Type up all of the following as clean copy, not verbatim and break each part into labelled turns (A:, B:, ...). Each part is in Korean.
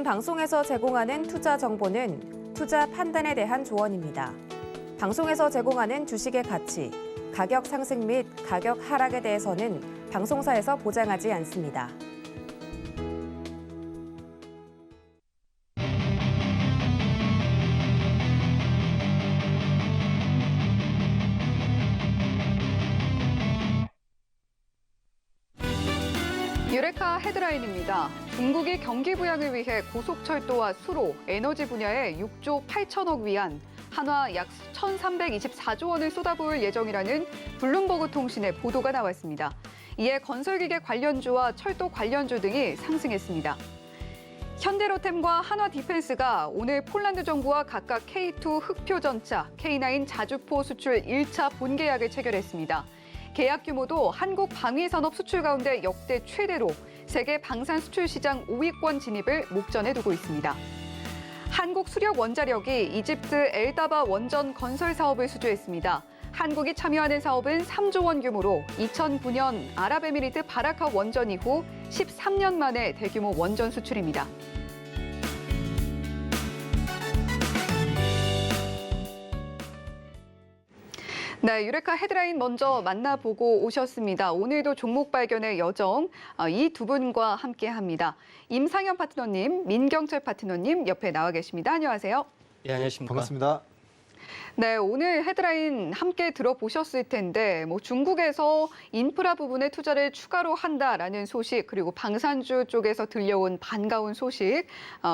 A: 요즘 방송에서 제공하는 투자 정보는 투자 판단에 대한 조언입니다. 방송에서 제공하는 주식의 가치, 가격 상승 및 가격 하락에 대해서는 방송사에서 보장하지 않습니다.
B: 유레카 헤드라인입니다. 중국이 경기 부양을 위해 고속철도와 수로, 에너지 분야에 6조 8천억 위안, 한화 약 1,324조 원을 쏟아부을 예정이라는 블룸버그 통신의 보도가 나왔습니다. 이에 건설기계 관련주와 철도 관련주 등이 상승했습니다. 현대로템과 한화디펜스가 오늘 폴란드 정부와 각각 K2 흑표전차, K9 자주포 수출 1차 본계약을 체결했습니다. 계약 규모도 한국 방위산업 수출 가운데 역대 최대로 세계 방산 수출 시장 5위권 진입을 목전에 두고 있습니다. 한국 수력 원자력이 이집트 엘다바 원전 건설 사업을 수주했습니다. 한국이 참여하는 사업은 3조 원 규모로 2009년 아랍에미리트 바라카 원전 이후 13년 만에 대규모 원전 수출입니다. 네, 유레카 헤드라인 먼저 만나보고 오셨습니다. 오늘도 종목 발견의 여정, 이 두 분과 함께합니다. 임상현 파트너님, 민경철 파트너님 옆에 나와 계십니다. 안녕하세요.
C: 예, 안녕하십니까.
D: 반갑습니다.
B: 네, 오늘 헤드라인 함께 들어보셨을 텐데 중국에서 인프라 부분에 투자를 추가로 한다라는 소식, 그리고 방산주 쪽에서 들려온 반가운 소식,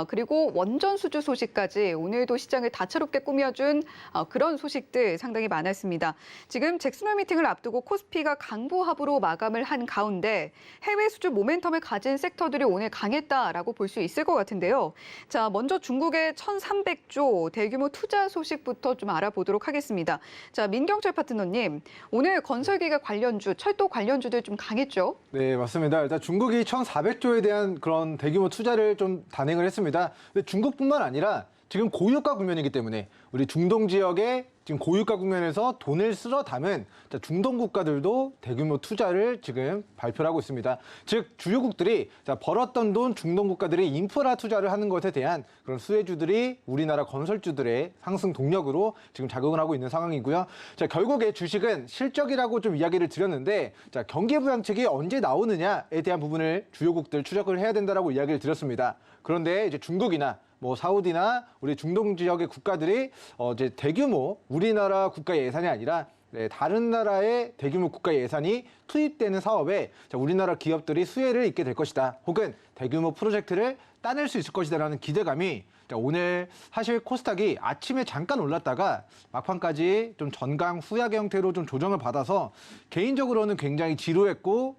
B: 그리고 원전 수주 소식까지 오늘도 시장을 다채롭게 꾸며준 그런 소식들 상당히 많았습니다. 지금 잭슨홀 미팅을 앞두고 코스피가 강보합으로 마감을 한 가운데 해외 수주 모멘텀을 가진 섹터들이 오늘 강했다라고 볼 수 있을 것 같은데요. 자, 먼저 중국의 1,300조 대규모 투자 소식부터 좀 알아보도록 하겠습니다. 자, 민경철 파트너님, 오늘 건설기가 관련주, 철도 관련주들 좀 강했죠?
D: 네, 맞습니다. 일단 중국이 1,400조에 대한 그런 대규모 투자를 좀 단행을 했습니다. 근데 중국뿐만 아니라 지금 고유가 국면이기 때문에 우리 중동 지역에 지금 고유가 국면에서 돈을 쓸어 담은 중동 국가들도 대규모 투자를 지금 발표를 하고 있습니다. 즉 주요국들이 벌었던 돈 중동 국가들이 인프라 투자를 하는 것에 대한 그런 수혜주들이 우리나라 건설주들의 상승 동력으로 지금 작용을 하고 있는 상황이고요. 자, 결국에 주식은 실적이라고 좀 이야기를 드렸는데 경기 부양책이 언제 나오느냐에 대한 부분을 주요국들 추적을 해야 된다라고 이야기를 드렸습니다. 그런데 이제 중국이나 사우디나 우리 중동 지역의 국가들이 이제 대규모 우리나라 국가 예산이 아니라 다른 나라의 대규모 국가 예산이 투입되는 사업에 우리나라 기업들이 수혜를 입게 될 것이다. 혹은 대규모 프로젝트를 따낼 수 있을 것이다라는 기대감이 오늘 사실 코스닥이 아침에 잠깐 올랐다가 막판까지 좀 전강 후약의 형태로 좀 조정을 받아서 개인적으로는 굉장히 지루했고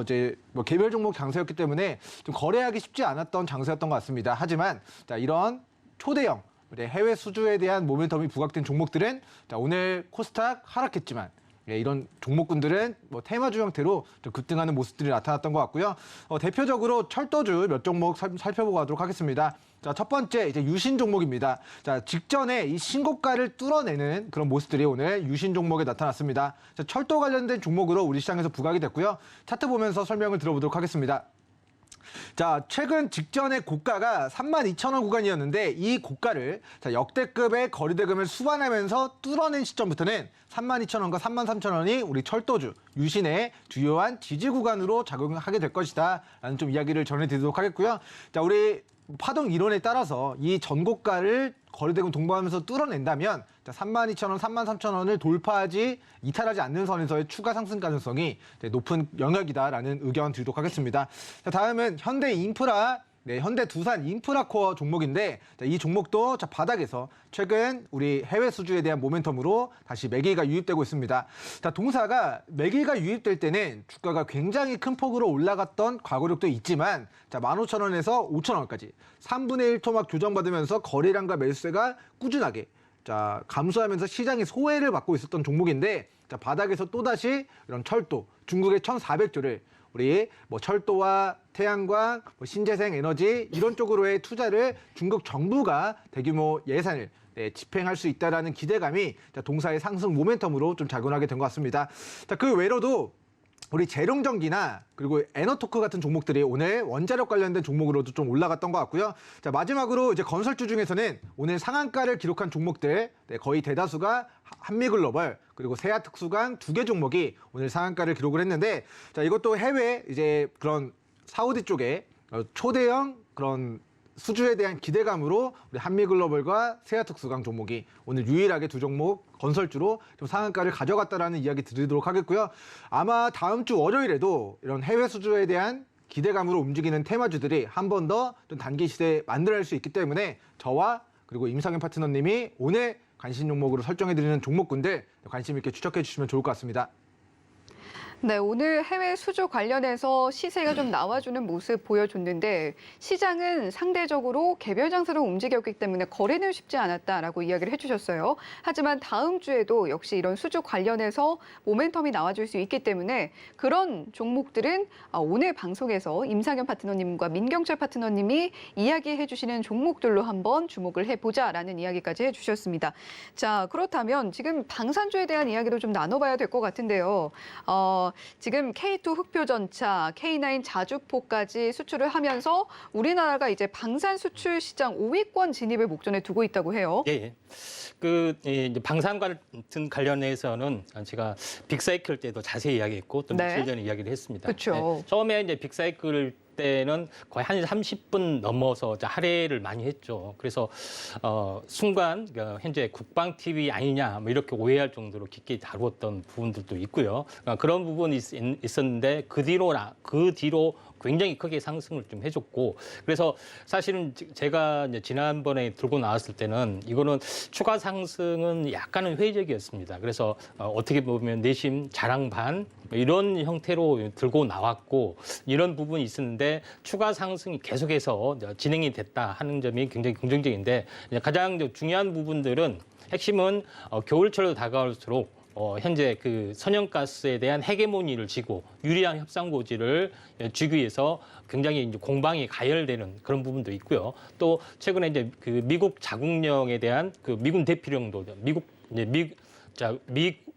D: 이제 개별 종목 장세였기 때문에 좀 거래하기 쉽지 않았던 장세였던 것 같습니다. 하지만 이런 초대형 해외 수주에 대한 모멘텀이 부각된 종목들은 오늘 코스닥 하락했지만 이런 종목군들은 테마주 형태로 좀 급등하는 모습들이 나타났던 것 같고요. 대표적으로 철도주 몇 종목 살펴보고 가도록 하겠습니다. 자, 첫 번째 이제 유신 종목입니다. 자, 직전에 이 신고가를 뚫어내는 그런 모습들이 오늘 유신 종목에 나타났습니다. 자, 철도 관련된 종목으로 우리 시장에서 부각이 됐고요. 차트 보면서 설명을 들어보도록 하겠습니다. 자, 최근 직전의 고가가 32,000원 구간이었는데 이 고가를 역대급의 거래대금을 수반하면서 뚫어낸 시점부터는 32,000원과 33,000원이 우리 철도주, 유신의 주요한 지지 구간으로 작용하게 될 것이다 라는 좀 이야기를 전해드리도록 하겠고요. 자, 우리 파동 이론에 따라서 이 전고가를 거래대금 동반하면서 뚫어낸다면 32,000원, 33,000원을 돌파하지 이탈하지 않는 선에서의 추가 상승 가능성이 높은 영역이다라는 의견 드리도록 하겠습니다. 자, 다음은 현대인프라, 현대두산 인프라코어 종목인데 이 종목도 바닥에서 최근 우리 해외 수주에 대한 모멘텀으로 다시 매기가 유입되고 있습니다. 자, 동사가 매기가 유입될 때는 주가가 굉장히 큰 폭으로 올라갔던 과거력도 있지만 15,000원에서 5,000원까지 3분의 1 토막 교정받으면서 거래량과 매수세가 꾸준하게 감소하면서 시장이 소외를 받고 있었던 종목인데 바닥에서 또다시 이런 철도, 중국의 1,400조를 우리 철도와 태양광, 신재생 에너지 이런 쪽으로의 투자를 중국 정부가 대규모 예산을 집행할 수 있다라는 기대감이 동사의 상승 모멘텀으로 좀 작용하게 된 것 같습니다. 자, 그 외로도 우리 재룡전기나 그리고 에너토크 같은 종목들이 오늘 원자력 관련된 종목으로도 좀 올라갔던 것 같고요. 자, 마지막으로 이제 건설주 중에서는 오늘 상한가를 기록한 종목들 거의 대다수가 한미글로벌 그리고 세아특수강 2개 종목이 오늘 상한가를 기록을 했는데, 자, 이것도 해외 이제 그런 사우디 쪽에 초대형 그런 수주에 대한 기대감으로 우리 한미글로벌과 세아특수강 종목이 오늘 유일하게 두 종목 건설주로 좀 상한가를 가져갔다라는 이야기 드리도록 하겠고요. 아마 다음 주 월요일에도 이런 해외 수주에 대한 기대감으로 움직이는 테마주들이 한 번 더 좀 단기 시세 만들어낼 수 있기 때문에 저와 그리고 임상현 파트너님이 오늘 관심 종목으로 설정해드리는 종목군들 관심 있게 추적해 주시면 좋을 것 같습니다.
B: 네, 오늘 해외 수주 관련해서 시세가 좀 나와주는 모습 보여줬는데 시장은 상대적으로 개별 장세로 움직였기 때문에 거래는 쉽지 않았다라고 이야기를 해주셨어요. 하지만 다음 주에도 역시 이런 수주 관련해서 모멘텀이 나와줄 수 있기 때문에 그런 종목들은 오늘 방송에서 임상현 파트너님과 민경철 파트너님이 이야기해 주시는 종목들로 한번 주목을 해보자라는 이야기까지 해주셨습니다. 자, 그렇다면 지금 방산주에 대한 이야기도 좀 나눠봐야 될 것 같은데요. 지금 K2 흑표전차, K9 자주포까지 수출을 하면서 우리나라가 이제 방산 수출 시장 5위권 진입을 목전에 두고 있다고 해요.
C: 예. 이제 방산 같은 관련해서는 제가 빅사이클 때도 자세히 이야기했고 또 며칠 전에 이야기를 했습니다.
B: 그렇죠.
C: 처음에 이제 빅사이클 때는 거의 한 30분 넘어서 할애를 많이 했죠. 그래서 순간 현재 국방 TV 아니냐 뭐 이렇게 오해할 정도로 깊게 다루었던 부분들도 있고요. 그런 부분이 있었는데 그 뒤로 굉장히 크게 상승을 좀 해줬고, 그래서 사실은 제가 이제 지난번에 들고 나왔을 때는 이거는 추가 상승은 약간은 회의적이었습니다. 그래서 어떻게 보면 내심 자랑 반 이런 형태로 들고 나왔고, 이런 부분이 있었는데 추가 상승이 계속해서 진행이 됐다 하는 점이 굉장히 긍정적인데, 가장 중요한 부분들은 핵심은 겨울철로 다가올수록 현재 그 선형가스에 대한 헤게모니를 쥐고 유리한 협상 고지를 쥐기 위해서 굉장히 이제 공방이 가열되는 그런 부분도 있고요. 또 최근에 이제 그 미국 자국령에 대한 그 미군 대피령도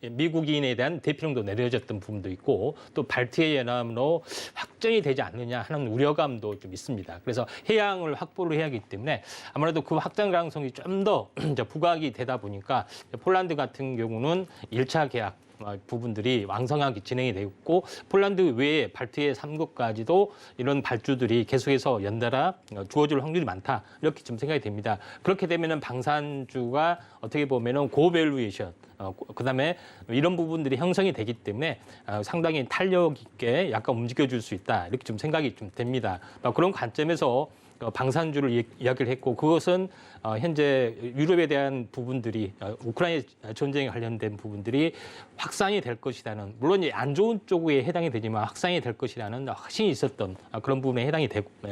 C: 미국인에 대한 대피령도 내려졌던 부분도 있고, 또 발트해 연합으로 확정이 되지 않느냐 하는 우려감도 좀 있습니다. 그래서 해양을 확보를 해야 하기 때문에 아무래도 그 확장 가능성이 좀 더 부각이 되다 보니까 폴란드 같은 경우는 1차 계약 부분들이 왕성하게 진행이 되고 있고, 폴란드 외에 발트해 3국까지도 이런 발주들이 계속해서 연달아 주어질 확률이 많다, 이렇게 좀 생각이 됩니다. 그렇게 되면은 방산주가 어떻게 보면은 고밸류에이션, 그다음에 이런 부분들이 형성이 되기 때문에 상당히 탄력 있게 약간 움직여줄 수 있다, 이렇게 좀 생각이 좀 됩니다. 그런 관점에서 방산주를 이야기를 했고, 그것은 현재 유럽에 대한 부분들이 우크라이나 전쟁에 관련된 부분들이 확산이 될 것이라는, 물론 안 좋은 쪽에 해당이 되지만 확산이 될 것이라는 확신이 있었던 그런 부분에 해당이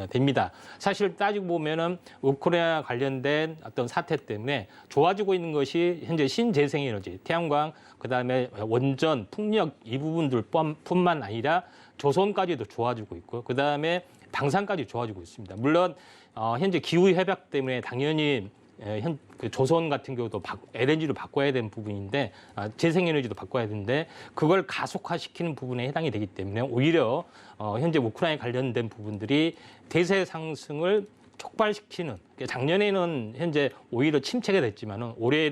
C: 됩니다. 사실 따지고 보면은 우크라이나 관련된 어떤 사태 때문에 좋아지고 있는 것이 현재 신재생에너지, 태양광, 그다음에 원전, 풍력 이 부분들뿐만 아니라 조선까지도 좋아지고 있고, 그다음에 방산까지 좋아지고 있습니다. 물론 현재 기후 협약 때문에 당연히 그 조선 같은 경우도 LNG로 바꿔야 되는 부분인데, 재생에너지도 바꿔야 되는데 그걸 가속화시키는 부분에 해당이 되기 때문에 오히려 현재 우크라이나 관련된 부분들이 대세 상승을 촉발시키는, 작년에는 현재 오히려 침체가 됐지만은 올해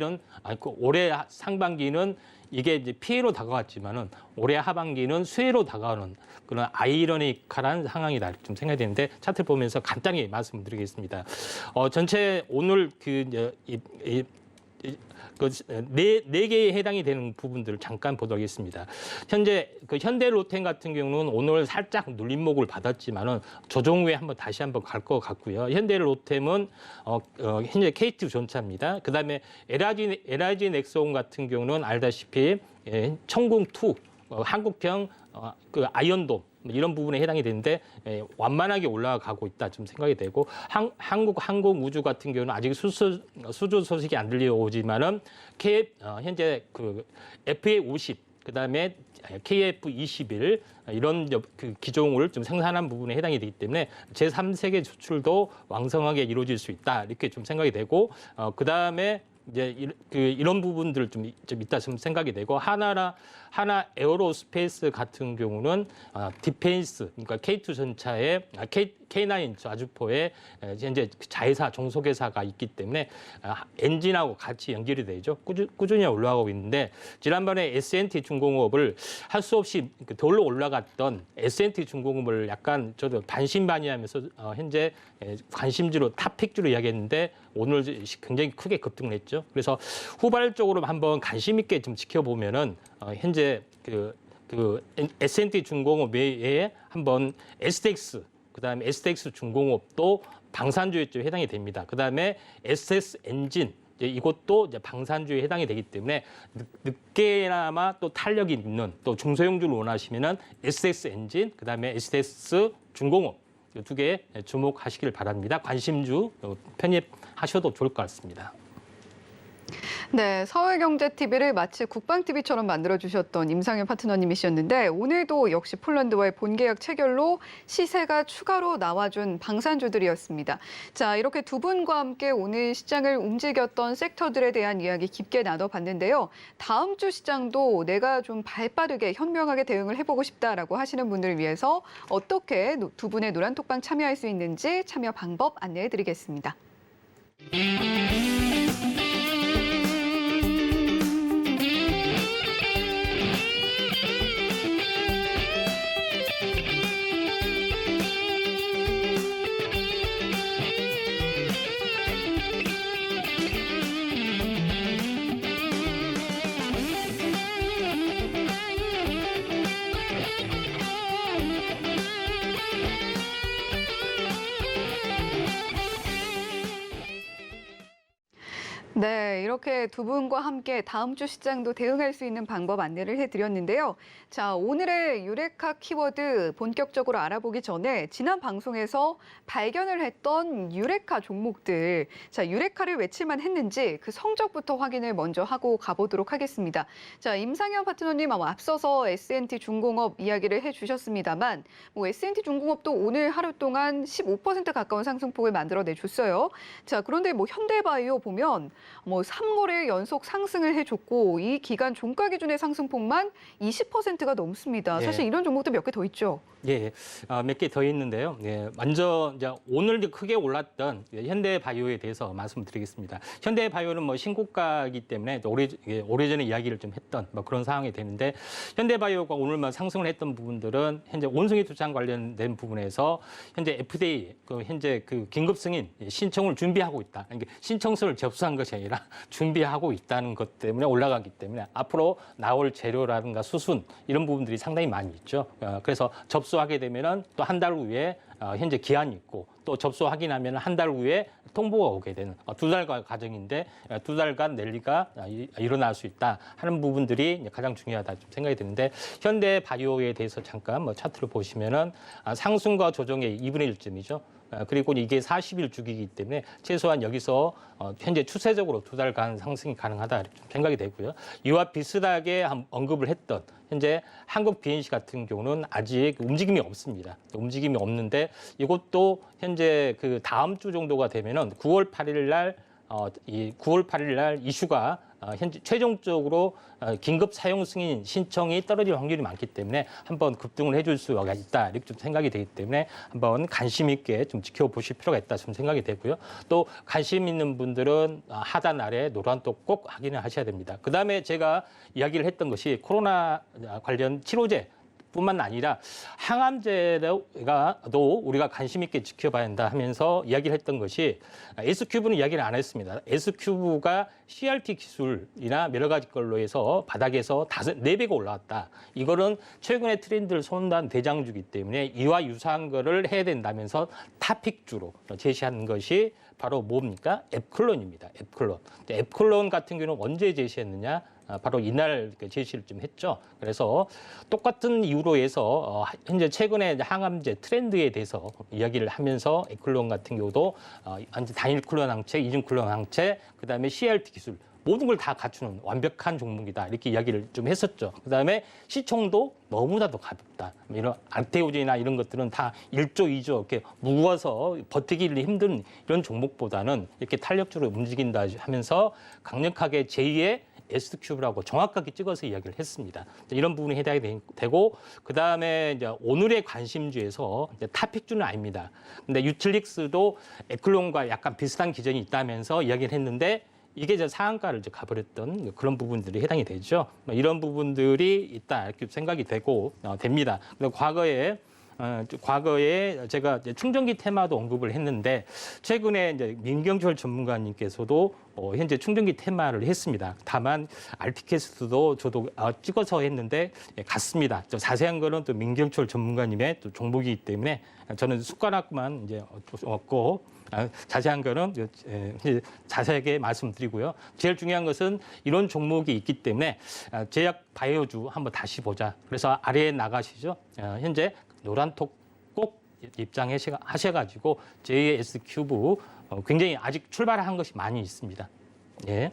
C: 상반기는 이게 이제 피해로 다가왔지만은 올해 하반기는 수혜로 다가오는 그런 아이러니컬한 상황이다, 이렇게 좀 생각이 되는데, 차트를 보면서 간단히 말씀드리겠습니다. 전체 오늘 네 개에 해당이 되는 부분들을 잠깐 보도록 하겠습니다. 현재 그 현대로템 같은 경우는 오늘 살짝 눌림목을 받았지만은 조정 후에 다시 한번 갈 것 같고요. 현대로템은 현재 KT 전차입니다. 그다음에 LIG 넥스온 같은 경우는 알다시피 천궁2 한국형 그 아이언돔 이런 부분에 해당이 되는데 완만하게 올라가고 있다 좀 생각이 되고, 한국 항공우주 같은 경우는 아직 수주 소식이 안 들려오지만은 현재 그 FA50 그다음에 KF21 이런 그 기종을 좀 생산한 부분에 해당이 되기 때문에 제3세계 수출도 왕성하게 이루어질 수 있다, 이렇게 좀 생각이 되고, 그다음에 이제 이런 부분들 좀 있다 좀 생각이 되고 하나 에어로스페이스 같은 경우는 디펜스 그러니까 K2 전차에 K9 아주포에 현재 자회사 종속회사가 있기 때문에 엔진하고 같이 연결이 되죠. 꾸준히 올라가고 있는데 지난번에 S&T 중공업을 할 수 없이 덜로 올라갔던 S&T 중공업을 약간 저도 반신반의하면서 현재 관심주로 탑픽주로 이야기했는데 오늘 굉장히 크게 급등을 했죠. 그래서 후발적으로 한번 관심 있게 좀 지켜보면은 현재 그 S&T 중공업 외에 한번 STX 그다음에 STX 중공업도 방산주에 좀 해당이 됩니다. 그다음에 SS 엔진 이것도 이제 방산주에 해당이 되기 때문에 늦게나마 또 탄력이 있는 또 중소형주를 원하시면은 SX 엔진 그다음에 STX 중공업 이 두 개 주목하시길 바랍니다. 관심주 편입하셔도 좋을 것 같습니다.
B: 네, 서울경제TV를 마치 국방TV처럼 만들어주셨던 임상현 파트너님이셨는데 오늘도 역시 폴란드와의 본계약 체결로 시세가 추가로 나와준 방산주들이었습니다. 자, 이렇게 두 분과 함께 오늘 시장을 움직였던 섹터들에 대한 이야기 깊게 나눠봤는데요. 다음 주 시장도 내가 좀 발빠르게 현명하게 대응을 해보고 싶다라고 하시는 분들을 위해서 어떻게 두 분의 노란톡방 참여할 수 있는지 참여 방법 안내해드리겠습니다. 네, 이렇게 두 분과 함께 다음 주 시장도 대응할 수 있는 방법 안내를 해드렸는데요. 자, 오늘의 유레카 키워드 본격적으로 알아보기 전에 지난 방송에서 발견을 했던 유레카 종목들, 자, 유레카를 외칠만 했는지 그 성적부터 확인을 먼저 하고 가보도록 하겠습니다. 자, 임상현 파트너님 앞서서 S&T 중공업 이야기를 해주셨습니다만, S&T 중공업도 오늘 하루 동안 15% 가까운 상승폭을 만들어내줬어요. 자, 그런데 현대바이오 보면 3거래일 연속 상승을 해줬고 이 기간 종가 기준의 상승폭만 20%가 넘습니다. 사실 이런 종목도 몇 개 더 있죠.
C: 예, 몇 개 더 있는데요. 예, 먼저 이제 오늘 크게 올랐던 현대바이오에 대해서 말씀드리겠습니다. 현대바이오는 신고가이기 때문에 오래전에 이야기를 좀 했던 그런 상황이 되는데 현대바이오가 오늘만 상승을 했던 부분들은 현재 원숭이 투자 관련된 부분에서 현재 FDA 현재 긴급 승인 신청을 준비하고 있다. 그러니까 신청서를 접수한 것이 아니라 준비하고 있다는 것 때문에 올라가기 때문에 앞으로 나올 재료라든가 수순 이런 부분들이 상당히 많이 있죠. 그래서 접수하게 되면은 또 한 달 후에 현재 기한이 있고 또 접수 확인하면 한 달 후에 통보가 오게 되는 두 달간 과정인데 두 달간 랠리가 일어날 수 있다 하는 부분들이 가장 중요하다 좀 생각이 드는데 현대바이오에 대해서 잠깐 차트를 보시면은 상승과 조정의 2분의 1쯤이죠. 그리고 이게 40일 주기이기 때문에 최소한 여기서 현재 추세적으로 두 달간 상승이 가능하다 이렇게 생각이 되고요. 이와 비슷하게 언급을 했던 현재 한국 BNC 같은 경우는 아직 움직임이 없습니다. 움직임이 없는데 이것도 현재 다음 주 정도가 되면은 9월 8일 날 이슈가 현재 최종적으로 긴급 사용 승인 신청이 떨어질 확률이 많기 때문에 한번 급등을 해줄 수가 있다 이렇게 좀 생각이 되기 때문에 한번 관심 있게 좀 지켜보실 필요가 있다 좀 생각이 되고요. 또 관심 있는 분들은 하단 아래 노란톡 꼭 확인을 하셔야 됩니다. 그다음에 제가 이야기를 했던 것이 코로나 관련 치료제 뿐만 아니라 항암제도 우리가 관심 있게 지켜봐야 한다 하면서 이야기를 했던 것이 S큐브는 이야기를 안 했습니다. S큐브가 CRT 기술이나 여러 가지 걸로 해서 바닥에서 4배가 올라왔다. 이거는 최근의 트렌드를 선도한 대장주기 때문에 이와 유사한 거를 해야 된다면서 탑픽주로 제시한 것이 바로 뭡니까? 앱클론입니다. 앱클론. 앱클론 같은 경우는 언제 제시했느냐? 바로 이날 제시를 좀 했죠. 그래서 똑같은 이유로 해서 현재 최근에 항암제 트렌드에 대해서 이야기를 하면서 앱클론 같은 경우도 단일 클론 항체, 이중 클론 항체, 그다음에 CRT 기술 모든 걸 다 갖추는 완벽한 종목이다. 이렇게 이야기를 좀 했었죠. 그다음에 시총도 너무나도 가볍다. 이런 안테오진이나 이런 것들은 다 1조, 2조 이렇게 무거워서 버티기 힘든 이런 종목보다는 이렇게 탄력적으로 움직인다 하면서 강력하게 제2의 S큐브라고 정확하게 찍어서 이야기를 했습니다. 이런 부분이 해당이 되고 그다음에 이제 오늘의 관심주에서 이제 탑픽주는 아닙니다. 근데 유틸릭스도 에클론과 약간 비슷한 기전이 있다면서 이야기를 했는데 이게 이제 상한가를 이제 가버렸던 그런 부분들이 해당이 되죠. 이런 부분들이 있다 이렇게 생각이 되고 됩니다. 과거에 제가 이제 충전기 테마도 언급을 했는데 최근에 이제 민경철 전문가님께서도 현재 충전기 테마를 했습니다. 다만 RT캐스트도 저도 찍어서 했는데 같습니다. 자세한 거는 또 민경철 전문가님의 또 종목이기 때문에 저는 숟가락만 이제 얻고 자세한 거는 자세하게 말씀드리고요. 제일 중요한 것은 이런 종목이 있기 때문에 제약 바이오주 한번 다시 보자. 그래서 아래에 나가시죠. 현재 노란톡 꼭 입장하셔가지고 제2의 S큐브 굉장히 아직 출발한 것이 많이 있습니다. 예.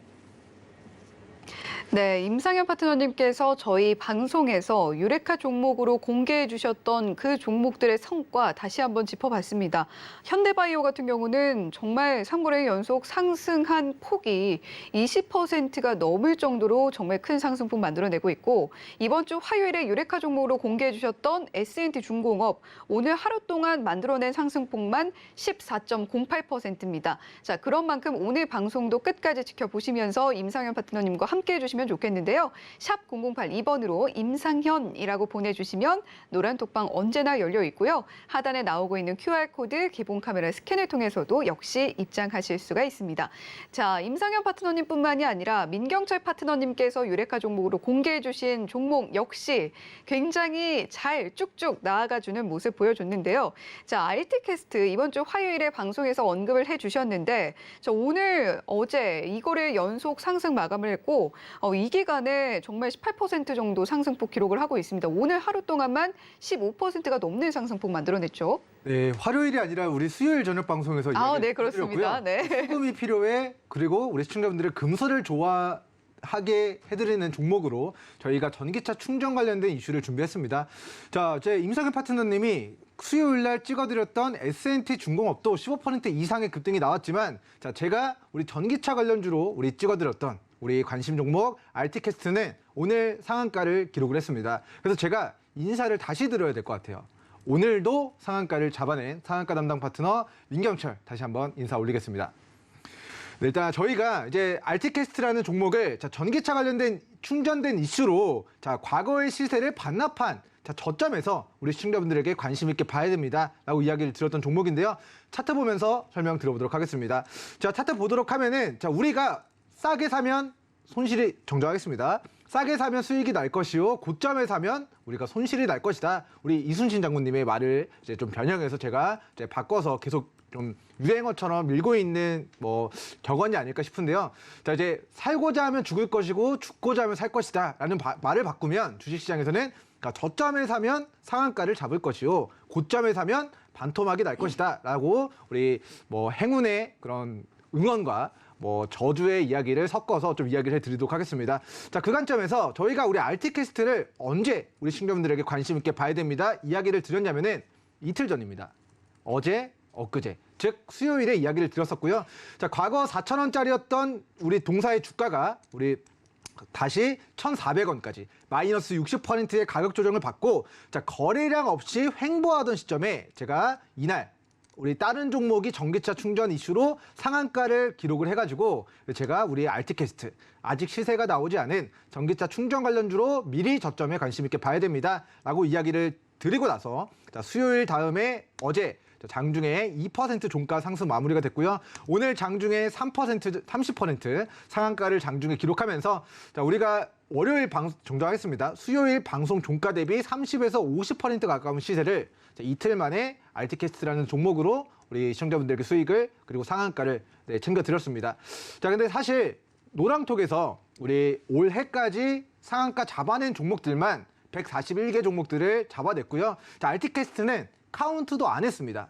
B: 네, 임상현 파트너님께서 저희 방송에서 유레카 종목으로 공개해 주셨던 그 종목들의 성과 다시 한번 짚어봤습니다. 현대바이오 같은 경우는 정말 3거래 연속 상승한 폭이 20%가 넘을 정도로 정말 큰 상승폭 만들어내고 있고 이번 주 화요일에 유레카 종목으로 공개해 주셨던 S&T 중공업 오늘 하루 동안 만들어낸 상승폭만 14.08%입니다. 자, 그런 만큼 오늘 방송도 끝까지 지켜보시면서 임상현 파트너님과 함께 해주시면 좋겠는데요. 샵 0082번으로 임상현이라고 보내주시면 노란 톡방 언제나 열려 있고요. 하단에 나오고 있는 QR코드 기본 카메라 스캔을 통해서도 역시 입장하실 수가 있습니다. 자, 임상현 파트너님뿐만이 아니라 민경철 파트너님께서 유레카 종목으로 공개해 주신 종목 역시 굉장히 잘 쭉쭉 나아가주는 모습 보여줬는데요. 자, RT캐스트 이번 주 화요일에 방송에서 언급을 해주셨는데 오늘 어제 이거를 연속 상승 마감을 했고 이 기간에 정말 18% 정도 상승폭 기록을 하고 있습니다. 오늘 하루 동안만 15%가 넘는 상승폭 만들어냈죠.
D: 네, 화요일이 아니라 우리 수요일 저녁 방송에서
B: 네, 그렇습니다. 네.
D: 수급이 필요해 그리고 우리 시청자분들의 금소를 좋아하게 해드리는 종목으로 저희가 전기차 충전 관련된 이슈를 준비했습니다. 자, 제 임상현 파트너님이 수요일 날 찍어드렸던 S&T 중공업도 15% 이상의 급등이 나왔지만 자, 제가 우리 전기차 관련주로 우리 찍어드렸던 우리 관심 종목 RT캐스트는 오늘 상한가를 기록을 했습니다. 그래서 제가 인사를 다시 드려야 될 것 같아요. 오늘도 상한가를 잡아낸 상한가 담당 파트너 민경철 다시 한번 인사 올리겠습니다. 네, 일단 저희가 이제 RT캐스트라는 종목을 전기차 관련된 충전된 이슈로 과거의 시세를 반납한 저점에서 우리 시청자분들에게 관심 있게 봐야 됩니다라고 이야기를 드렸던 종목인데요. 차트 보면서 설명 드려보도록 하겠습니다. 자, 차트 보도록 하면은 우리가 싸게 사면 손실이 정정하겠습니다. 싸게 사면 수익이 날 것이요. 고점에 사면 우리가 손실이 날 것이다. 우리 이순신 장군님의 말을 이제 좀 변형해서 제가 이제 바꿔서 계속 좀 유행어처럼 밀고 있는 격언이 아닐까 싶은데요. 자, 이제 살고자 하면 죽을 것이고 죽고자 하면 살 것이다라는 말을 바꾸면 주식시장에서는 저점에 사면 상한가를 잡을 것이요. 고점에 사면 반토막이 날 것이다라고 우리 행운의 그런 응원과 저주의 이야기를 섞어서 좀 이야기를 해드리도록 하겠습니다. 자, 그 관점에서 저희가 우리 RT캐스트를 언제 우리 시청자분들에게 관심 있게 봐야 됩니다. 이야기를 드렸냐면은 이틀 전입니다. 어제, 엊그제, 즉 수요일에 이야기를 드렸었고요. 자, 과거 4,000원짜리였던 우리 동사의 주가가 우리 다시 1,400원까지 마이너스 60%의 가격 조정을 받고 거래량 없이 횡보하던 시점에 제가 이날 우리 다른 종목이 전기차 충전 이슈로 상한가를 기록을 해가지고 제가 우리 RT캐스트 아직 시세가 나오지 않은 전기차 충전 관련주로 미리 저점에 관심 있게 봐야 됩니다 라고 이야기를 드리고 나서 수요일 다음에 어제 장중에 2% 종가 상승 마무리가 됐고요. 오늘 장중에 30% 상한가를 장중에 기록하면서 우리가 월요일 정정하겠습니다. 수요일 방송 종가 대비 30에서 50% 가까운 시세를 이틀 만에 RT캐스트라는 종목으로 우리 시청자분들께 수익을 그리고 상한가를 챙겨드렸습니다. 자, 근데 사실 노랑톡에서 우리 올해까지 상한가 잡아낸 종목들만 141개 종목들을 잡아냈고요. 자, RT캐스트는 카운트도 안 했습니다.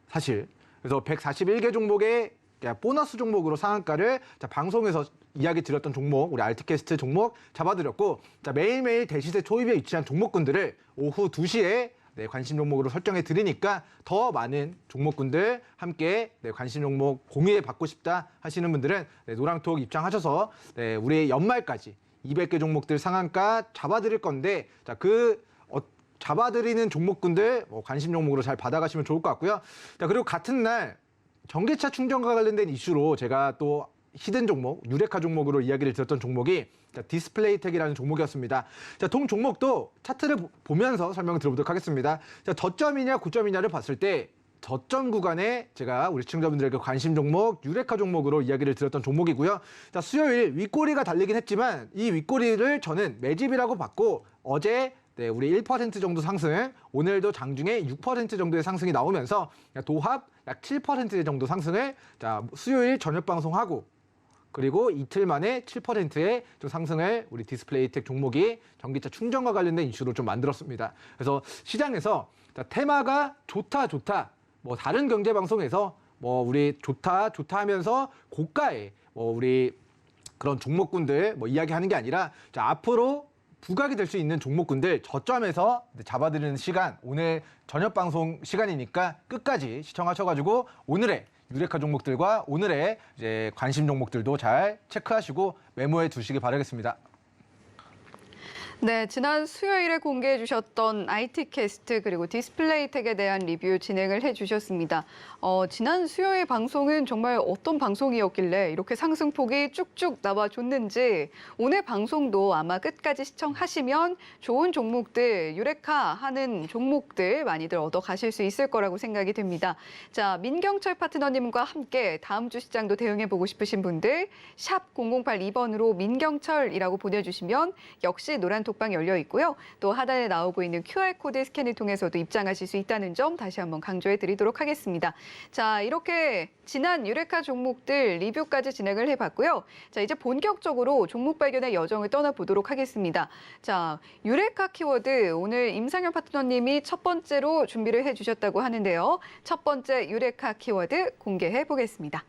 D: 사실. 그래서 141개 종목의 보너스 종목으로 상한가를 방송에서 이야기 드렸던 종목, 우리 알티캐스트 종목 잡아드렸고, 매일매일 대시세 초입에 위치한 종목군들을 오후 2시에 관심 종목으로 설정해 드리니까 더 많은 종목군들 함께 관심 종목 공유해 받고 싶다 하시는 분들은 노랑톡 입장하셔서 우리 연말까지 200개 종목들 상한가 잡아드릴 건데, 잡아드리는 종목군들 관심 종목으로 잘 받아가시면 좋을 것 같고요. 그리고 같은 날 전기차 충전과 관련된 이슈로 제가 또 히든 종목, 유레카 종목으로 이야기를 드렸던 종목이 디스플레이텍이라는 종목이었습니다. 동 종목도 차트를 보면서 설명을 드려보도록 하겠습니다. 저점이냐 고점이냐를 봤을 때 저점 구간에 제가 우리 시청자분들에게 관심 종목, 유레카 종목으로 이야기를 드렸던 종목이고요. 수요일 윗꼬리가 달리긴 했지만 이 윗꼬리를 저는 매집이라고 봤고, 어제 우리 1% 정도 상승, 오늘도 장중에 6% 정도의 상승이 나오면서 도합 약 7% 정도 상승을 수요일 저녁 방송하고, 그리고 이틀 만에 7%의 좀 상승을 우리 디스플레이텍 종목이 전기차 충전과 관련된 이슈로 좀 만들었습니다. 그래서 시장에서 테마가 좋다 뭐 다른 경제 방송에서 뭐 우리 좋다 하면서 고가의 뭐 우리 그런 종목군들 뭐 이야기하는 게 아니라 앞으로 부각이 될 수 있는 종목군들 저점에서 잡아드리는 시간, 오늘 저녁 방송 시간이니까 끝까지 시청하셔가지고 오늘의 유레카 종목들과 오늘의 이제 관심 종목들도 잘 체크하시고 메모해 두시기 바라겠습니다.
B: 네, 지난 수요일에 공개해 주셨던 IT캐스트 그리고 디스플레이텍에 대한 리뷰 진행을 해 주셨습니다. 지난 수요일 방송은 정말 어떤 방송이었길래 이렇게 상승폭이 쭉쭉 나와줬는지, 오늘 방송도 아마 끝까지 시청하시면 좋은 종목들, 유레카 하는 종목들 많이들 얻어 가실 수 있을 거라고 생각이 됩니다. 자, 민경철 파트너님과 함께 다음 주 시장도 대응해 보고 싶으신 분들 샵 0082번으로 민경철이라고 보내주시면 역시 노란 톡방 열려 있고요. 또 하단에 나오고 있는 QR코드 스캔을 통해서도 입장하실 수 있다는 점 다시 한번 강조해 드리도록 하겠습니다. 자, 이렇게 지난 유레카 종목들 리뷰까지 진행을 해봤고요. 자, 이제 본격적으로 종목 발견의 여정을 떠나보도록 하겠습니다. 자, 유레카 키워드 오늘 임상현 파트너님이 첫 번째로 준비를 해주셨다고 하는데요. 첫 번째 유레카 키워드 공개해 보겠습니다.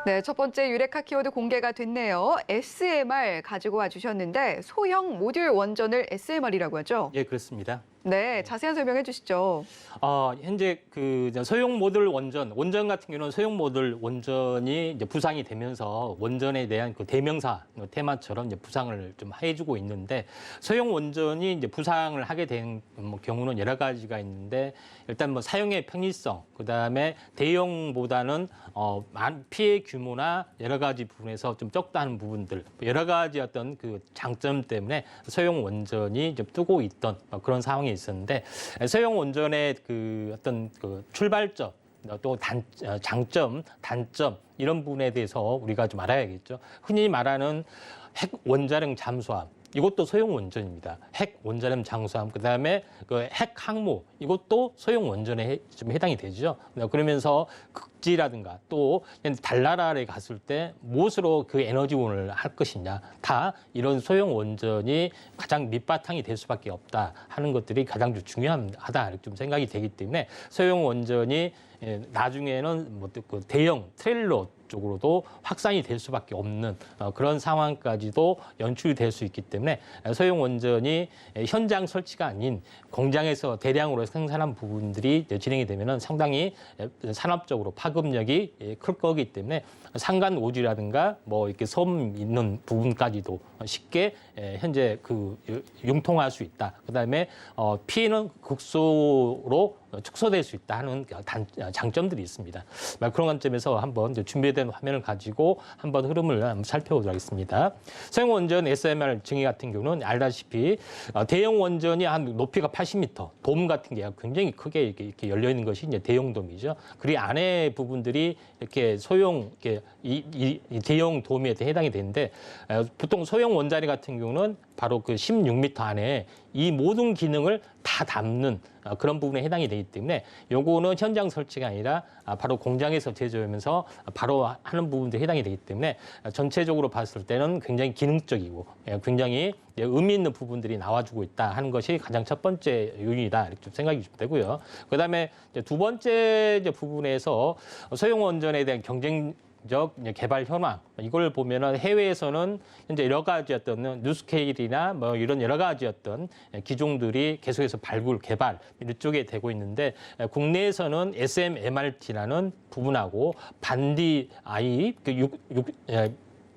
B: 네, 첫 번째 유레카 키워드 공개가 됐네요. SMR 가지고 와주셨는데 소형 모듈 원전을 SMR이라고 하죠?
C: 예, 그렇습니다.
B: 네, 자세한 설명해 주시죠.
C: 현재 그 소형 모듈 원전 같은 경우는 소형 모듈 원전이 이제 부상이 되면서 원전에 대한 그 대명사 테마처럼 이제 부상을 좀 해주고 있는데, 소형 원전이 이제 부상을 하게 된 경우는 여러 가지가 있는데, 일단 뭐 사용의 편의성, 그 다음에 대형보다는 피해 규모나 여러 가지 부분에서 좀 적다는 부분들, 여러 가지 어떤 그 장점 때문에 소형 원전이 좀 뜨고 있던 그런 상황이 있었는데, 소형 원전의 그 어떤 그 출발점, 또 장점, 단점 이런 부분에 대해서 우리가 좀 알아야겠죠. 흔히 말하는 핵 원자력 잠수함, 이것도 소형 원전입니다. 핵 원자력 잠수함, 그다음에 그 핵 항모, 이것도 소형 원전에 좀 해당이 되죠. 그러면서 극지라든가 또 달나라에 갔을 때 무엇으로 그 에너지원을 할 것이냐, 다 이런 소형 원전이 가장 밑바탕이 될 수밖에 없다 하는 것들이 가장 중요하다 이렇게 좀 생각이 되기 때문에, 소형 원전이 나중에는 뭐 그 대형 트레일러 쪽으로도 확산이 될 수밖에 없는 그런 상황까지도 연출될 수 있기 때문에, 소형 원전이 현장 설치가 아닌 공장에서 대량으로 생산한 부분들이 진행이 되면은 상당히 산업적으로 파급력이 클 거기 때문에, 상간 오지라든가 뭐 이렇게 섬 있는 부분까지도 쉽게 현재 그 융통할 수 있다. 그다음에 피해는 극소로 축소될 수 있다 하는 장점들이 있습니다. 그런 관점에서 한번 준비된 화면을 가지고 한번 흐름을 한번 살펴보도록 하겠습니다. 소형 원전 SMR 증의 같은 경우는 알다시피 대형 원전이 한 높이가 80m, 돔 같은 게 굉장히 크게 이렇게 열려 있는 것이 이제 대형 돔이죠. 그리고 안에 부분들이 이렇게 소형 이 대형 돔에 해당이 되는데, 보통 소형 원자리 같은 경우는 바로 그 16m 안에 이 모든 기능을 다 담는 그런 부분에 해당이 되기 때문에 요거는 현장 설치가 아니라 바로 공장에서 제조하면서 바로 하는 부분도 해당이 되기 때문에 전체적으로 봤을 때는 굉장히 기능적이고 굉장히 의미 있는 부분들이 나와주고 있다 하는 것이 가장 첫 번째 요인이다 이렇게 좀 생각이 좀 되고요. 그다음에 두 번째 부분에서 소형 원전에 대한 경쟁적 개발 현황 이걸 보면은 해외에서는 현재 여러 가지 어떤 뉴스케일이나 뭐 이런 여러 가지 어떤 기종들이 계속해서 발굴 개발 이쪽에 되고 있는데 국내에서는 SMMRT라는 부분하고 반디 I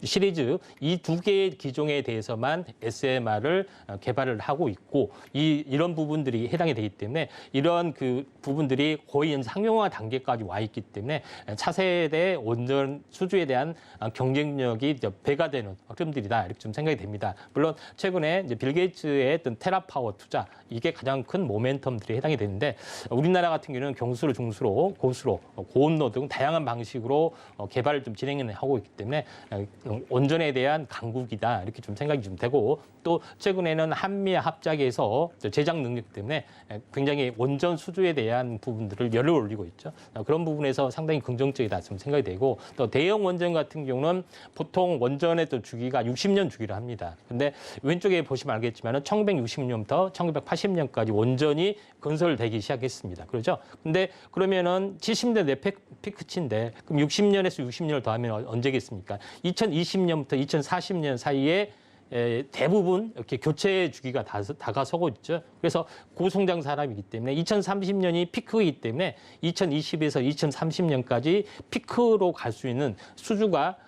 C: 시리즈 이 두 개의 기종에 대해서만 SMR을 개발을 하고 있고 이런 부분들이 해당이 되기 때문에 이런 그 부분들이 거의 상용화 단계까지 와 있기 때문에 차세대 원전 수주에 대한 경쟁력이 배가 되는 흐름들이다 이렇게 좀 생각이 됩니다. 물론 최근에 이제 빌 게이츠의 어떤 테라파워 투자 이게 가장 큰 모멘텀들이 해당이 되는데 우리나라 같은 경우는 경수로, 중수로, 고수로, 고온로 등 다양한 방식으로 개발을 좀 진행하고 있기 때문에 원전에 대한 강국이다 이렇게 좀 생각이 좀 되고 또 최근에는 한미 합작에서 제작 능력 때문에 굉장히 원전 수주에 대한 부분들을 열을 올리고 있죠. 그런 부분에서 상당히 긍정적이다 좀 생각이 되고 또 대형 원전 같은 경우는 보통 원전의 또 주기가 60년 주기를 합니다. 근데 왼쪽에 보시면 알겠지만 1960년부터 1980년까지 원전이 건설되기 시작했습니다. 그렇죠? 근데 그러면은 70년대 피크치인데 그럼 60년에서 60년을 더하면 언제겠습니까? 2020년부터 2040년 사이에 대부분 이렇게 교체 주기가 다가서고 있죠. 그래서 고성장 산업이기 때문에 2030년이 피크이기 때문에 2020에서 2030년까지 피크로 갈 수 있는 수주가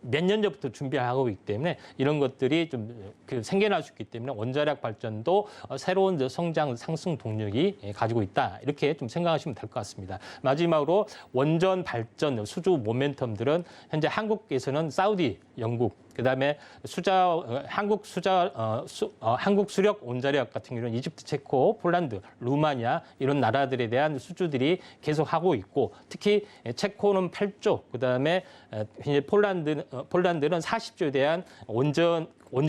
C: 몇 년 전부터 준비하고 있기 때문에 이런 것들이 좀 생겨날 수 있기 때문에 원자력 발전도 새로운 성장 상승 동력이 가지고 있다. 이렇게 좀 생각하시면 될 것 같습니다. 마지막으로 원전 발전 수주 모멘텀들은 현재 한국에서는 사우디, 영국, 그다음에 한국 수력 원자력 같은 경우는 이집트, 체코, 폴란드, 루마니아 이런 나라들에 대한 수주들이 계속 하고 있고 특히 체코는 8조, 그다음에 이제 폴란드는 40조에 대한 원전에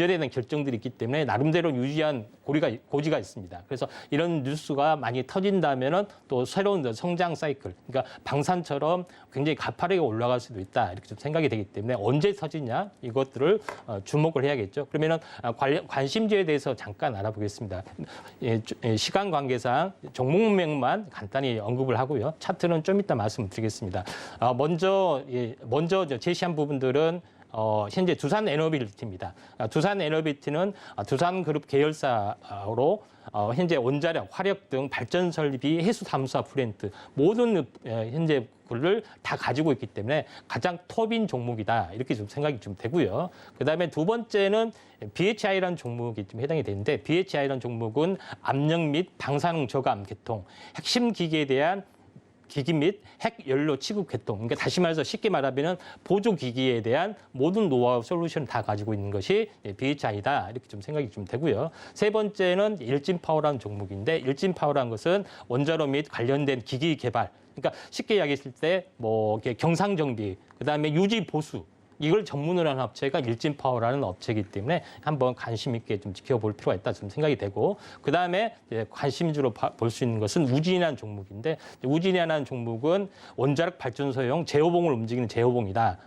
C: 대한 결정들이 있기 때문에 나름대로 유지한 고지가 있습니다. 그래서 이런 뉴스가 많이 터진다면은 또 새로운 성장 사이클, 그러니까 방산처럼 굉장히 가파르게 올라갈 수도 있다 이렇게 좀 생각이 되기 때문에 언제 터지냐 이것들을 주목을 해야겠죠. 그러면은 관심주에 대해서 잠깐 알아보겠습니다. 시간 관계상 종목명만 간단히 언급을 하고요. 차트는 좀 이따 말씀드리겠습니다. 먼저 제시한 부분들은 현재 두산 에너빌리티입니다. 두산 에너빌리티는 두산그룹 계열사로 현재 원자력, 화력 등 발전 설비, 해수 탐사 플랜트 모든 현재 그를 다 가지고 있기 때문에 가장 톱인 종목이다 이렇게 좀 생각이 좀 되고요. 그다음에 두 번째는 BHI라는 종목이 좀 해당이 되는데 BHI라는 종목은 압력 및 방사능 저감 개통, 핵심 기기에 대한 기기 및 핵연료 취급 개통. 그러니까 다시 말해서 쉽게 말하면 보조 기기에 대한 모든 노하우 솔루션을 다 가지고 있는 것이 BHI다. 이렇게 좀 생각이 좀 되고요. 세 번째는 일진파워라는 종목인데 일진파워라는 것은 원자로 및 관련된 기기 개발. 그러니까 쉽게 이야기했을 때 뭐 경상정비, 그다음에 유지 보수 이걸 전문으로 하는 업체가 일진파워라는 업체이기 때문에 한번 관심 있게 좀 지켜볼 필요가 있다 좀 생각이 되고 그다음에 관심주로 볼 수 있는 것은 우진이라는 종목인데 우진이라는 종목은 원자력 발전소용 제어봉을 움직이는 제어봉이다.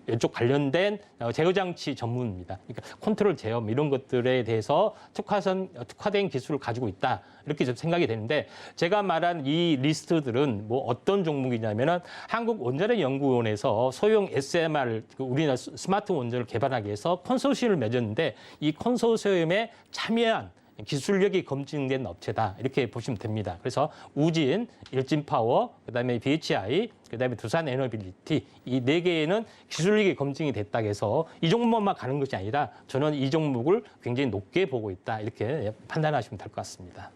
C: 이쪽 관련된 제어 장치 전문입니다. 그러니까 컨트롤 제어 이런 것들에 대해서 특화된 기술을 가지고 있다. 이렇게 좀 생각이 되는데 제가 말한 이 리스트들은 뭐 어떤 종목이냐면은 한국원자력연구원에서 소형 SMR 우리나라 스마트 원전을 개발하기 위해서 컨소시엄을 맺었는데 이 컨소시엄에 참여한 기술력이 검증된 업체다 이렇게 보시면 됩니다. 그래서 우진, 일진파워, 그다음에 BHI, 그다음에 두산에너빌리티 이 네 개에는 기술력이 검증이 됐다고 해서 이 종목만 가는 것이 아니라 저는 이 종목을 굉장히 높게 보고 있다 이렇게 판단하시면 될 것 같습니다.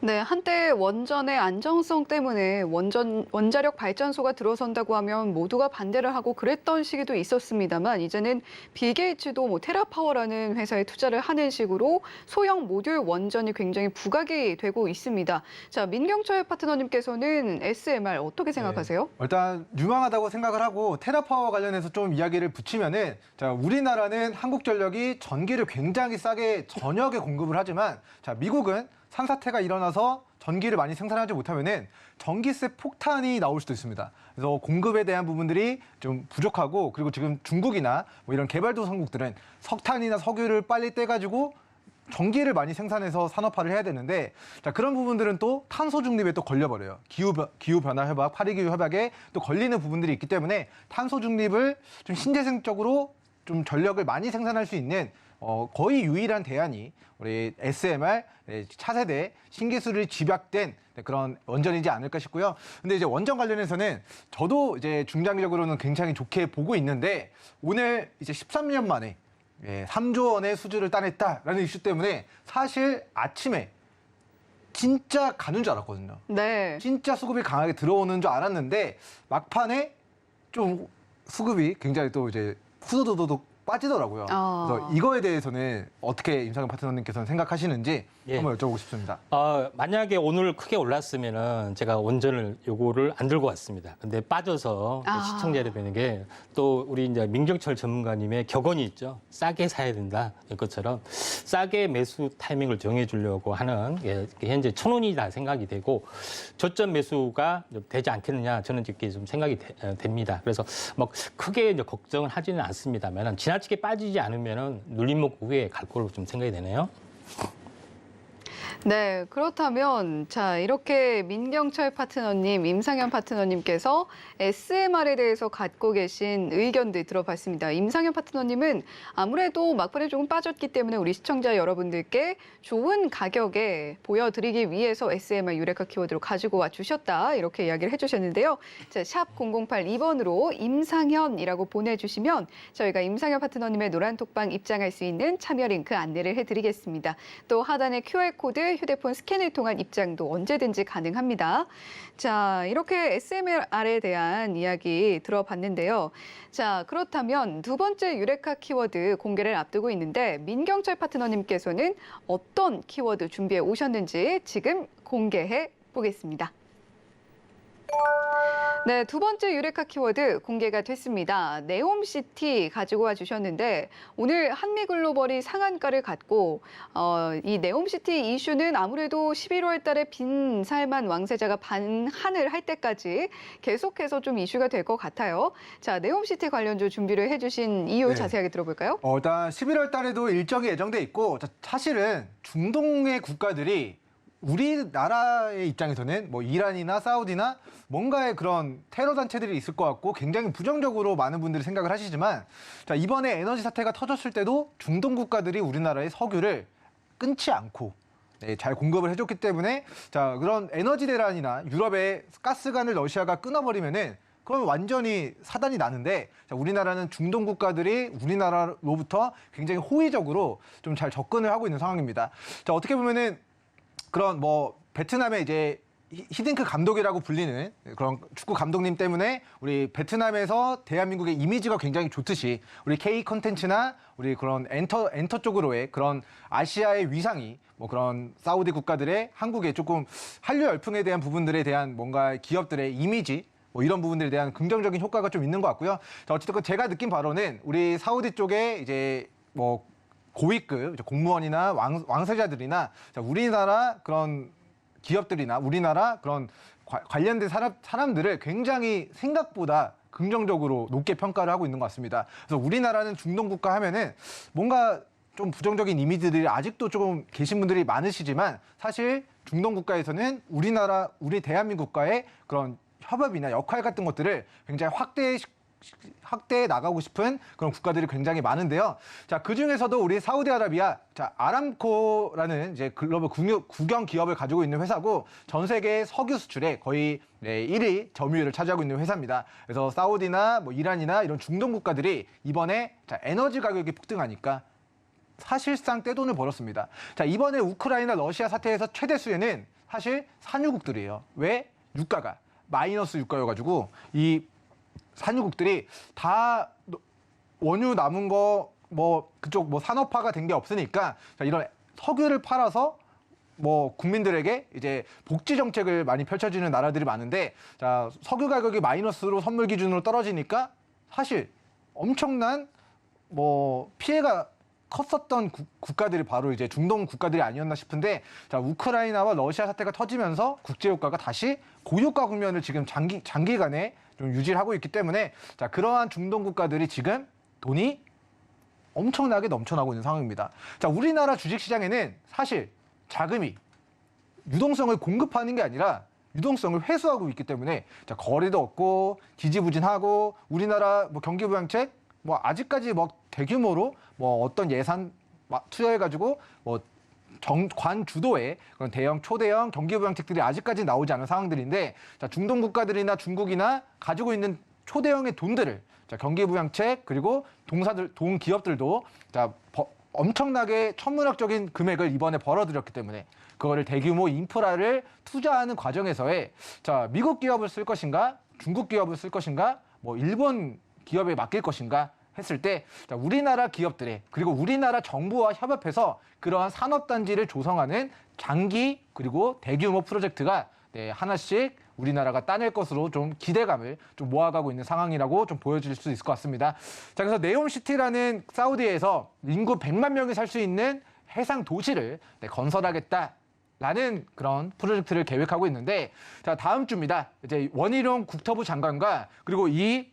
B: 네, 한때 원전의 안정성 때문에 원자력 발전소가 들어선다고 하면 모두가 반대를 하고 그랬던 시기도 있었습니다만 이제는 빌 게이츠도 뭐 테라파워라는 회사에 투자를 하는 식으로 소형 모듈 원전이 굉장히 부각이 되고 있습니다. 자, 민경철 파트너님께서는 SMR 어떻게 생각하세요?
D: 일단 유망하다고 생각을 하고 테라파워 관련해서 좀 이야기를 붙이면은 자, 우리나라는 한국전력이 전기를 굉장히 싸게 전역에 공급을 하지만 자, 미국은 산사태가 일어나서 전기를 많이 생산하지 못하면은 전기세 폭탄이 나올 수도 있습니다. 그래서 공급에 대한 부분들이 좀 부족하고 그리고 지금 중국이나 뭐 이런 개발도상국들은 석탄이나 석유를 빨리 떼가지고 전기를 많이 생산해서 산업화를 해야 되는데 자, 그런 부분들은 또 탄소 중립에 또 걸려버려요. 기후 변화 협약, 파리 기후 협약에 또 걸리는 부분들이 있기 때문에 탄소 중립을 좀 신재생적으로 좀 전력을 많이 생산할 수 있는 거의 유일한 대안이 우리 SMR 차세대 신기술이 집약된 그런 원전이지 않을까 싶고요. 근데 이제 원전 관련해서는 저도 이제 중장기적으로는 굉장히 좋게 보고 있는데 오늘 이제 13년 만에 3조 원의 수주를 따냈다라는 이슈 때문에 사실 아침에 진짜 가는 줄 알았거든요.
B: 네.
D: 진짜 수급이 강하게 들어오는 줄 알았는데 막판에 좀 수급이 굉장히 또 이제 후두두둑 빠지더라고요. 그래서 이거에 대해서는 어떻게 임상현 파트너님께서는 생각하시는지 한번 여쭤보고 싶습니다.
C: 만약에 오늘 크게 올랐으면은 제가 원전을 요거를 안 들고 왔습니다. 근데 빠져서 시청자 여러분에게 또 우리 이제 민경철 전문가님의 격언이 있죠. 싸게 사야 된다. 이것처럼 싸게 매수 타이밍을 정해주려고 하는 현재 천원이다 생각이 되고 저점 매수가 되지 않겠느냐 저는 이렇게 좀 생각이 됩니다. 그래서 뭐 크게 이제 걱정은 하지는 않습니다만은 지나치게 빠지지 않으면은 눌림목 후에 갈 걸로 좀 생각이 되네요.
B: 네, 그렇다면 자, 이렇게 민경철 파트너님, 임상현 파트너님께서 SMR에 대해서 갖고 계신 의견들 들어봤습니다. 임상현 파트너님은 아무래도 막판에 조금 빠졌기 때문에 우리 시청자 여러분들께 좋은 가격에 보여드리기 위해서 SMR 유레카 키워드로 가지고 와 주셨다. 이렇게 이야기를 해주셨는데요. 자, 샵 0082번으로 임상현이라고 보내주시면 저희가 임상현 파트너님의 노란톡방 입장할 수 있는 참여 링크 안내를 해드리겠습니다. 또 하단의 QR코드 휴대폰 스캔을 통한 입장도 언제든지 가능합니다. 자, 이렇게 SMR에 대한 이야기 들어봤는데요. 자, 그렇다면 두 번째 유레카 키워드 공개를 앞두고 있는데 민경철 파트너님께서는 어떤 키워드 준비해 오셨는지 지금 공개해 보겠습니다. 네, 두 번째 유레카 키워드 공개가 됐습니다. 네옴시티 가지고 와 주셨는데 오늘 한미글로벌이 상한가를 갖고 이 네옴시티 이슈는 아무래도 11월 달에 빈살만 왕세자가 반환을 할 때까지 계속해서 좀 이슈가 될 것 같아요. 자, 네옴시티 관련주 준비를 해주신 이유 자세하게 들어볼까요?
D: 일단 11월 달에도 일정이 예정돼 있고 사실은 중동의 국가들이 우리나라의 입장에서는 뭐 이란이나 사우디나 뭔가의 그런 테러 단체들이 있을 것 같고 굉장히 부정적으로 많은 분들이 생각을 하시지만 자, 이번에 에너지 사태가 터졌을 때도 중동 국가들이 우리나라의 석유를 끊지 않고 잘 공급을 해줬기 때문에 자, 그런 에너지 대란이나 유럽의 가스관을 러시아가 끊어버리면은 그럼 완전히 사단이 나는데 자, 우리나라는 중동 국가들이 우리나라로부터 굉장히 호의적으로 좀 잘 접근을 하고 있는 상황입니다. 자, 어떻게 보면은 그런 뭐 베트남의 이제 히딩크 감독이라고 불리는 그런 축구 감독님 때문에 우리 베트남에서 대한민국의 이미지가 굉장히 좋듯이 우리 K 콘텐츠나 우리 그런 엔터 쪽으로의 그런 아시아의 위상이 뭐 그런 사우디 국가들의 한국의 조금 한류 열풍에 대한 부분들에 대한 뭔가 기업들의 이미지 뭐 이런 부분들에 대한 긍정적인 효과가 좀 있는 것 같고요. 자, 어쨌든 제가 느낀 바로는 우리 사우디 쪽에 이제 뭐 고위급 공무원이나 왕세자들이나 우리나라 그런 기업들이나 우리나라 그런 관련된 사람들을 굉장히 생각보다 긍정적으로 높게 평가를 하고 있는 것 같습니다. 그래서 우리나라는 중동 국가 하면은 뭔가 좀 부정적인 이미지들이 아직도 조금 계신 분들이 많으시지만 사실 중동 국가에서는 우리 대한민국과의 그런 협업이나 역할 같은 것들을 굉장히 확대해 나가고 싶은 그런 국가들이 굉장히 많은데요. 자, 그 중에서도 우리 사우디아라비아, 자, 아람코라는 이제 글로벌 국영 기업을 가지고 있는 회사고 전 세계 석유 수출에 거의 1위 점유율을 차지하고 있는 회사입니다. 그래서 사우디나 뭐 이란이나 이런 중동 국가들이 이번에 자, 에너지 가격이 폭등하니까 사실상 떼돈을 벌었습니다. 자, 이번에 우크라이나 러시아 사태에서 최대 수혜는 사실 산유국들이에요. 왜? 유가가 마이너스 유가여가지고 이 산유국들이 다 원유 남은 거 뭐 그쪽 뭐 산업화가 된 게 없으니까 자, 이런 석유를 팔아서 뭐 국민들에게 이제 복지 정책을 많이 펼쳐주는 나라들이 많은데 자, 석유 가격이 마이너스로 선물 기준으로 떨어지니까 사실 엄청난 뭐 피해가 컸었던 국가들이 바로 이제 중동 국가들이 아니었나 싶은데 자, 우크라이나와 러시아 사태가 터지면서 국제 유가가 다시 고유가 국면을 지금 장기간에 좀 유지를 하고 있기 때문에 자, 그러한 중동 국가들이 지금 돈이 엄청나게 넘쳐나고 있는 상황입니다. 자, 우리나라 주식시장에는 사실 자금이 유동성을 공급하는 게 아니라 유동성을 회수하고 있기 때문에 자, 거래도 없고 지지부진하고 우리나라 뭐 경기부양책 뭐 아직까지 뭐 대규모로 뭐 어떤 예산 투여해가지고 뭐 정관 주도의 그런 대형 초대형 경기부양책들이 아직까지 나오지 않은 상황들인데 자, 중동 국가들이나 중국이나 가지고 있는 초대형의 돈들을 자, 경기부양책 그리고 동기업들도 자, 엄청나게 천문학적인 금액을 이번에 벌어들였기 때문에 그거를 대규모 인프라를 투자하는 과정에서의 자, 미국 기업을 쓸 것인가, 중국 기업을 쓸 것인가, 뭐 일본 기업에 맡길 것인가 했을 때 자, 우리나라 기업들의 그리고 우리나라 정부와 협업해서 그러한 산업단지를 조성하는 장기 그리고 대규모 프로젝트가 네, 하나씩 우리나라가 따낼 것으로 좀 기대감을 좀 모아가고 있는 상황이라고 좀 보여질 수 있을 것 같습니다. 자, 그래서 네옴시티라는 사우디에서 인구 100만 명이 살 수 있는 해상 도시를 네, 건설하겠다라는 그런 프로젝트를 계획하고 있는데 자, 다음 주입니다. 이제 원희룡 국토부 장관과 그리고 이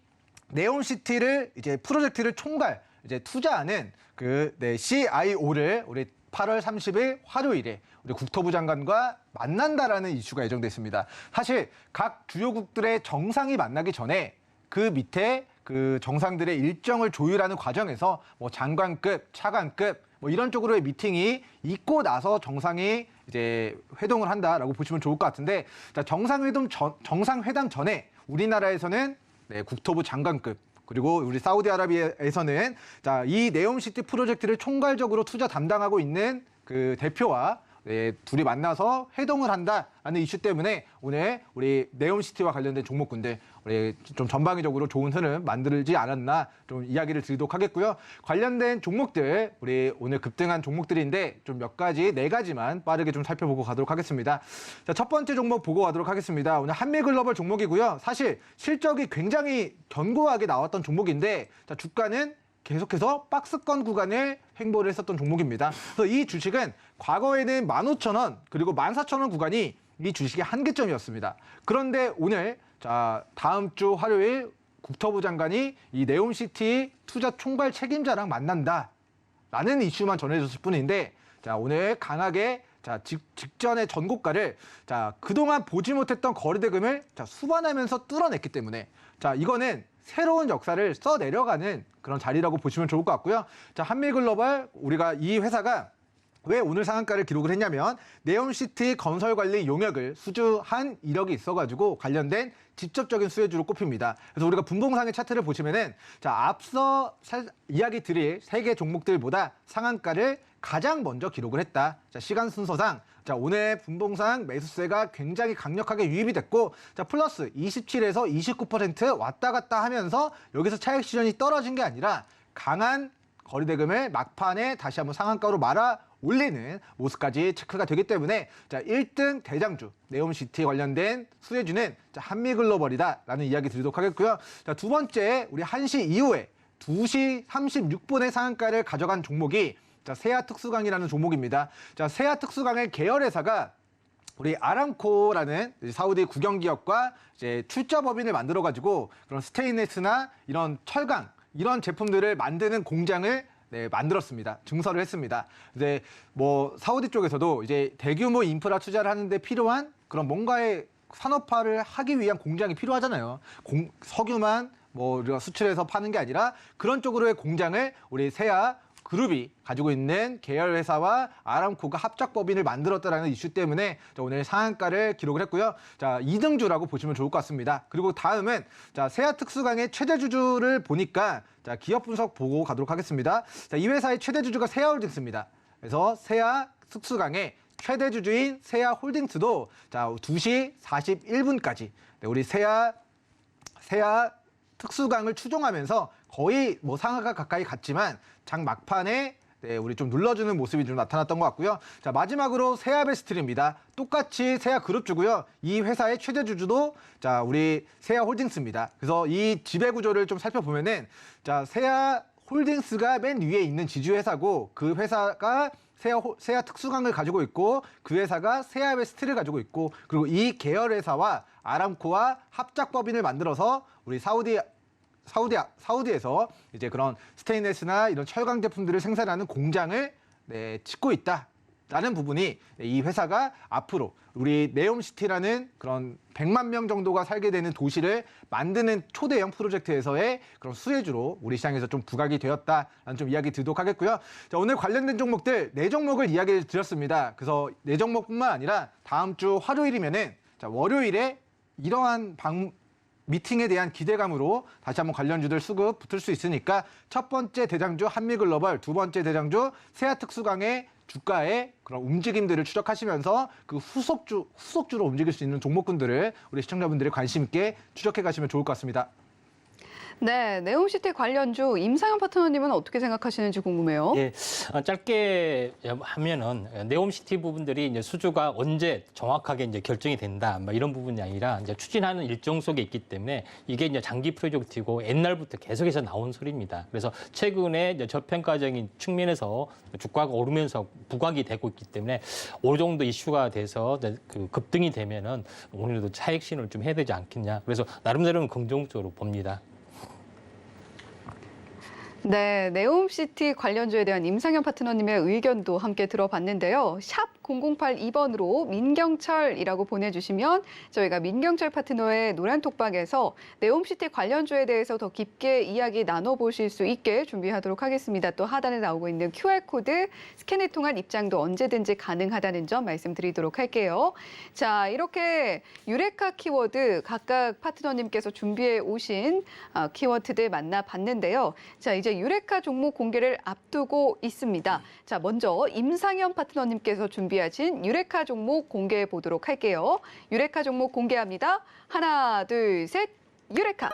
D: 네옴시티를 이제 프로젝트를 총괄 이제 투자하는 그 네, CIO를 우리 8월 30일 화요일에 우리 국토부 장관과 만난다라는 이슈가 예정돼 있습니다. 사실 각 주요국들의 정상이 만나기 전에 그 밑에 그 정상들의 일정을 조율하는 과정에서 뭐 장관급, 차관급 뭐 이런 쪽으로의 미팅이 있고 나서 정상이 이제 회동을 한다라고 보시면 좋을 것 같은데 자, 정상회담 전에 우리나라에서는 네, 국토부 장관급 그리고 우리 사우디아라비아에서는 자, 이 네옴시티 프로젝트를 총괄적으로 투자 담당하고 있는 그 대표와 네, 둘이 만나서 회동을 한다라는 이슈 때문에 오늘 우리 네옴시티와 관련된 종목군들 우리 좀 전방위적으로 좋은 흐름 만들지 않았나 좀 이야기를 드리도록 하겠고요. 관련된 종목들 우리 오늘 급등한 종목들인데 좀 몇 가지 4가지만 빠르게 좀 살펴보고 가도록 하겠습니다. 자, 첫 번째 종목 보고 가도록 하겠습니다. 오늘 한미글로벌 종목이고요. 사실 실적이 굉장히 견고하게 나왔던 종목인데 자, 주가는 계속해서 박스권 구간을 횡보를 했었던 종목입니다. 그래서 이 주식은 과거에는 15,000원 그리고 14,000원 구간이 이 주식의 한계점이었습니다. 그런데 오늘 자, 다음 주 화요일 국토부 장관이 이 네옴시티 투자 총괄 책임자랑 만난다라는 이슈만 전해줬을 뿐인데 자, 오늘 강하게 자, 직전의 전고가를 자, 그동안 보지 못했던 거래대금을 자, 수반하면서 뚫어냈기 때문에 자, 이거는 새로운 역사를 써내려가는 그런 자리라고 보시면 좋을 것 같고요. 자, 한미글로벌 우리가 이 회사가 왜 오늘 상한가를 기록을 했냐면 네옴시티 건설관리 용역을 수주한 이력이 있어가지고 관련된 직접적인 수혜주로 꼽힙니다. 그래서 우리가 분봉상의 차트를 보시면은 자, 앞서 이야기 드릴 3개 종목들보다 상한가를 가장 먼저 기록을 했다. 자, 시간 순서상 자, 오늘 분봉상 매수세가 굉장히 강력하게 유입이 됐고 자, 플러스 27에서 29% 왔다 갔다 하면서 여기서 차익 실현이 떨어진 게 아니라 강한 거래대금을 막판에 다시 한번 상한가로 말아 올리는 모습까지 체크가 되기 때문에 자, 1등 대장주 네옴시티 관련된 수혜주는 자, 한미글로벌이다라는 이야기 드리도록 하겠고요. 자, 두 번째 우리 1시 이후에 2시 36분의 상한가를 가져간 종목이 자, 세아특수강이라는 종목입니다. 자, 세아특수강의 계열회사가 우리 아람코라는 사우디 국영기업과 이제 출자법인을 만들어가지고 그런 스테인레스나 이런 철강 이런 제품들을 만드는 공장을 네, 만들었습니다. 증설을 했습니다. 이제 뭐 사우디 쪽에서도 이제 대규모 인프라 투자를 하는데 필요한 그런 뭔가의 산업화를 하기 위한 공장이 필요하잖아요. 석유만 뭐 우리가 수출해서 파는 게 아니라 그런 쪽으로의 공장을 우리 세아 그룹이 가지고 있는 계열 회사와 아람코가 합작법인을 만들었다라는 이슈 때문에 오늘 상한가를 기록을 했고요. 자, 2등주라고 보시면 좋을 것 같습니다. 그리고 다음은 자, 세아특수강의 최대주주를 보니까 자, 기업 분석 보고 가도록 하겠습니다. 자, 이 회사의 최대주주가 세아홀딩스입니다. 그래서 세아특수강의 최대 주주인 세아홀딩스도 자 2시 41분까지 우리 세아 특수강을 추종하면서 거의 뭐 상하가 가까이 갔지만 장 막판에 우리 좀 눌러주는 모습이 좀 나타났던 것 같고요. 자, 마지막으로 세아베스트리입니다. 똑같이 세아그룹주고요. 이 회사의 최대 주주도 자, 우리 세아홀딩스입니다. 그래서 이 지배 구조를 좀 살펴보면은 자, 세아홀딩스가 맨 위에 있는 지주회사고 그 회사가 세아 특수강을 가지고 있고 그 회사가 세아베스트를 가지고 있고 그리고 이 계열 회사와 아람코와 합작법인을 만들어서 우리 사우디에서 이제 그런 스테인레스나 이런 철강 제품들을 생산하는 공장을 짓고 있다라는 부분이 이 회사가 앞으로 우리 네옴시티라는 그런 100만 명 정도가 살게 되는 도시를 만드는 초대형 프로젝트에서의 그런 수혜주로 우리 시장에서 좀 부각이 되었다라는 좀 이야기 드리도록 하겠고요. 자, 오늘 관련된 종목들 4종목을 이야기를 드렸습니다. 그래서 4종목뿐만 아니라 다음 주 화요일이면은 자, 월요일에 이러한 미팅에 대한 기대감으로 다시 한번 관련주들 수급 붙을 수 있으니까 첫 번째 대장주 한미글로벌, 두 번째 대장주 세아특수강의 주가의 그런 움직임들을 추적하시면서 그 후속주로 움직일 수 있는 종목군들을 우리 시청자분들이 관심 있게 추적해 가시면 좋을 것 같습니다.
B: 네, 네옴시티 관련주 임상현 파트너님은 어떻게 생각하시는지 궁금해요.
C: 예, 짧게 하면은 네옴시티 부분들이 이제 수주가 언제 정확하게 이제 결정이 된다, 뭐 이런 부분이 아니라 이제 추진하는 일정 속에 있기 때문에 이게 이제 장기 프로젝트이고 옛날부터 계속해서 나온 소리입니다. 그래서 최근에 이제 저평가적인 측면에서 주가가 오르면서 부각이 되고 있기 때문에 어느 정도 이슈가 돼서 그 급등이 되면은 오늘도 차익 신호를 좀 해야 되지 않겠냐. 그래서 나름대로는 긍정적으로 봅니다.
B: 네, 네옴시티 관련주에 대한 임상현 파트너님의 의견도 함께 들어봤는데요. 샵 0082번으로 민경철이라고 보내주시면 저희가 민경철 파트너의 노란톡방에서 네옴시티 관련주에 대해서 더 깊게 이야기 나눠보실 수 있게 준비하도록 하겠습니다. 또 하단에 나오고 있는 QR코드 스캔을 통한 입장도 언제든지 가능하다는 점 말씀드리도록 할게요. 자, 이렇게 유레카 키워드 각각 파트너님께서 준비해 오신 키워드들 만나봤는데요. 자, 이제 유레카 종목 공개를 앞두고 있습니다. 자, 먼저 임상현 파트너님께서 준비하신 유레카 종목 공개해 보도록 할게요. 유레카 종목 공개합니다. 하나, 둘, 셋, 유레카.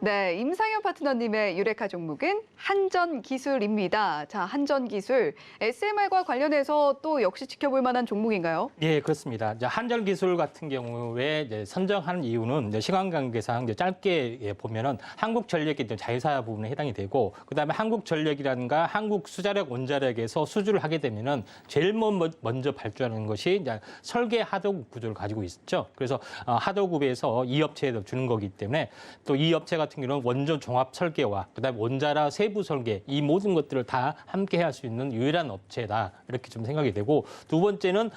B: 네, 임상현 파트너님의 유레카 종목은 한전기술입니다. 자, 한전기술, SMR과 관련해서 또 역시 지켜볼 만한 종목인가요?
C: 예, 그렇습니다. 이제 한전기술 같은 경우에 이제 선정하는 이유는 이제 시간 관계상 이제 짧게 보면은 한국전력의 자회사 부분에 해당이 되고, 그다음에 한국전력이라든가 한국수자력 원자력에서 수주를 하게 되면은 제일 먼저 발주하는 것이 이제 설계 하도급 구조를 가지고 있죠. 그래서 하도급에서 이 업체에 주는 거기 때문에 또 이 업체 같은 경우는 원전 종합 설계와 그다음에 원자라 세부 설계 이 모든 것들을 다 함께 할 수 있는 유일한 업체다 이렇게 좀 생각이 되고, 두 번째는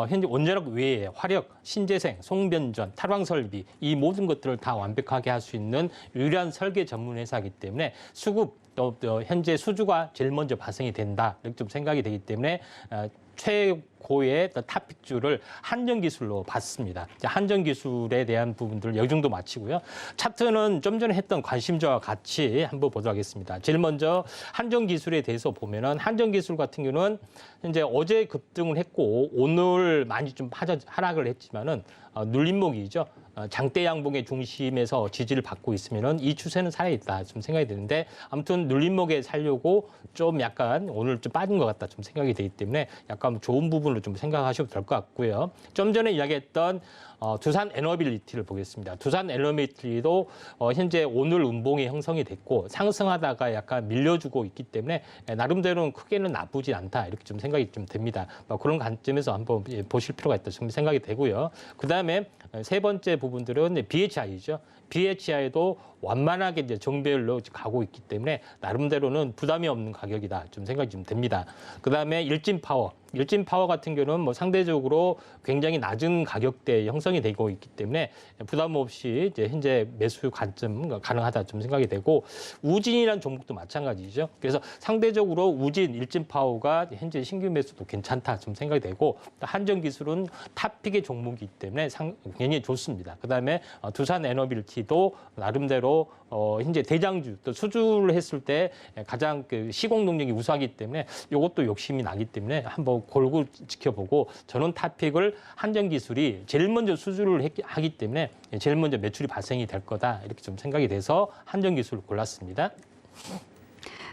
C: 현재 원자력 외에 화력, 신재생, 송변전, 탈황 설비 이 모든 것들을 다 완벽하게 할 수 있는 유일한 설계 전문 회사이기 때문에 수급 또 현재 수주가 제일 먼저 발생이 된다 이렇게 좀 생각이 되기 때문에 최고의 탑픽주를 한전기술로 봤습니다. 한전기술에 대한 부분들을 이 정도 마치고요. 차트는 좀 전에 했던 관심주와 같이 한번 보도록 하겠습니다. 제일 먼저 한전기술에 대해서 보면은 한전기술 같은 경우는 현재 어제 급등을 했고 오늘 많이 좀 하락을 했지만은 눌림목이죠. 장대 양봉의 중심에서 지지를 받고 있으면은 이 추세는 살아있다 좀 생각이 드는데, 아무튼 눌림목에 살려고 좀 약간 오늘 좀 빠진 것 같다 좀 생각이 되기 때문에 약간 좋은 부분으로 좀 생각하셔도 될 것 같고요. 좀 전에 이야기했던 두산 에너빌리티를 보겠습니다. 두산 에너빌리티도 현재 오늘 운봉이 형성이 됐고 상승하다가 약간 밀려주고 있기 때문에 나름대로는 크게는 나쁘지 않다 이렇게 좀 생각이 좀 됩니다. 그런 관점에서 한번 보실 필요가 있다 좀 생각이 되고요. 그다음에 세 번째 부분들은 BHI죠. BHI도 완만하게 이제 정배열로 가고 있기 때문에 나름대로는 부담이 없는 가격이다 좀 생각이 좀 됩니다. 그다음에 일진파워 같은 경우는 뭐 상대적으로 굉장히 낮은 가격대에 형성이 되고 있기 때문에 부담 없이 이제 현재 매수 관점 가능하다 좀 생각이 되고, 우진이라는 종목도 마찬가지죠. 그래서 상대적으로 우진, 일진파워가 현재 신규 매수도 괜찮다 좀 생각이 되고, 한전기술은 탑픽의 종목이기 때문에 굉장히 좋습니다. 그다음에 두산 에너빌티도 나름대로 또 현재 대장주 또 수주를 했을 때 가장 그 시공 능력이 우수하기 때문에 이것도 욕심이 나기 때문에 한번 골고 지켜보고 전원 탑픽을 한전 기술이 제일 먼저 수주를 하기 때문에 제일 먼저 매출이 발생이 될 거다 이렇게 좀 생각이 돼서 한전 기술을 골랐습니다.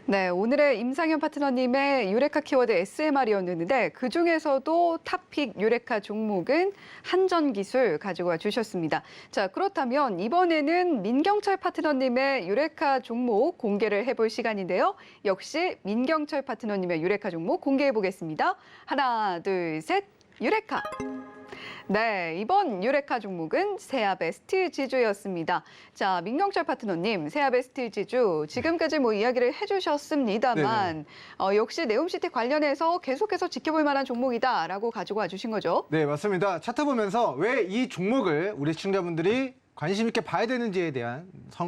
B: 네, 오늘의 임상현 파트너님의 유레카 키워드 SMR이었는데 그중에서도 탑픽 유레카 종목은 한전기술 가지고 와 주셨습니다. 자, 그렇다면 이번에는 민경철 파트너님의 유레카 종목 공개를 해볼 시간인데요. 역시 민경철 파트너님의 유레카 종목 공개해 보겠습니다. 하나, 둘, 셋, 유레카. 네, 이번 유레카 종목은 세아베 스틸 지주였습니다. 자, 민경철 파트너님, 세아베 스틸 지주 지금까지 뭐 이야기를 해주셨습니다만 역시 네옴시티 관련해서 계속해서 지켜볼 만한 종목이다라고 가지고 와주신 거죠?
D: 네, 맞습니다. 차트 보면서 왜 이 종목을 우리 시청자분들이 관심 있게 봐야 되는지에 대한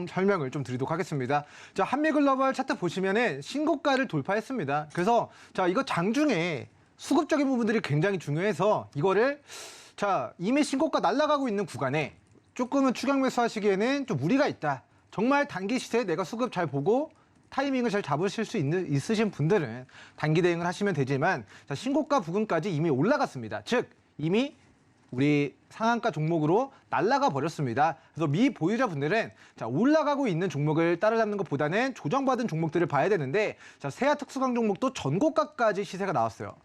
D: 설명을 좀 드리도록 하겠습니다. 자, 한미글로벌 차트 보시면은 신고가를 돌파했습니다. 그래서 자, 이거 장중에 수급적인 부분들이 굉장히 중요해서 이거를 자, 이미 신고가 날아가고 있는 구간에 조금은 추격 매수하시기에는 좀 무리가 있다. 정말 단기 시세 내가 수급 잘 보고 타이밍을 잘 잡으실 수 있으신 분들은 단기 대응을 하시면 되지만 자, 신고가 부근까지 이미 올라갔습니다. 즉 이미 우리 상한가 종목으로 날아가 버렸습니다. 그래서 미 보유자분들은 자, 올라가고 있는 종목을 따라잡는 것보다는 조정받은 종목들을 봐야 되는데 자, 세아 특수강 종목도 전고가까지 시세가 나왔어요.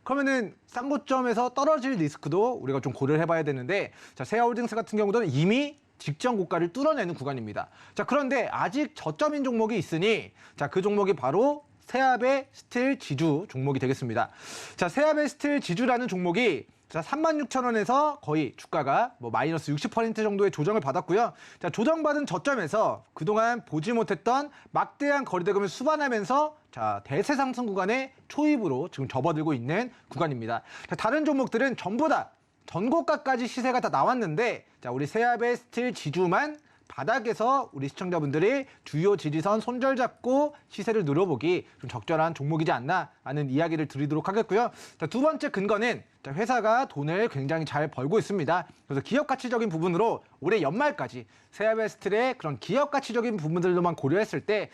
D: 그러면은 싼 고점에서 떨어질 리스크도 우리가 좀 고려를 해봐야 되는데 자, 세아홀딩스 같은 경우는 이미 직전 고가를 뚫어내는 구간입니다. 자, 그런데 아직 저점인 종목이 있으니 자, 그 종목이 바로 세아베 스틸 지주 종목이 되겠습니다. 자, 세아베 스틸 지주라는 종목이 자, 36,000원에서 거의 주가가 뭐 마이너스 60% 정도의 조정을 받았고요. 자, 조정받은 저점에서 그동안 보지 못했던 막대한 거래대금을 수반하면서 자, 대세 상승 구간의 초입으로 지금 접어들고 있는 구간입니다. 자, 다른 종목들은 전부 다 전고가까지 시세가 다 나왔는데 자, 우리 세아베 스틸 지주만 바닥에서 우리 시청자분들이 주요 지지선 손절 잡고 시세를 누려보기 좀 적절한 종목이지 않나 하는 이야기를 드리도록 하겠고요. 자, 두 번째 근거는 자, 회사가 돈을 굉장히 잘 벌고 있습니다. 그래서 기업 가치적인 부분으로 올해 연말까지 세아베 스틸의 그런 기업 가치적인 부분들로만 고려했을 때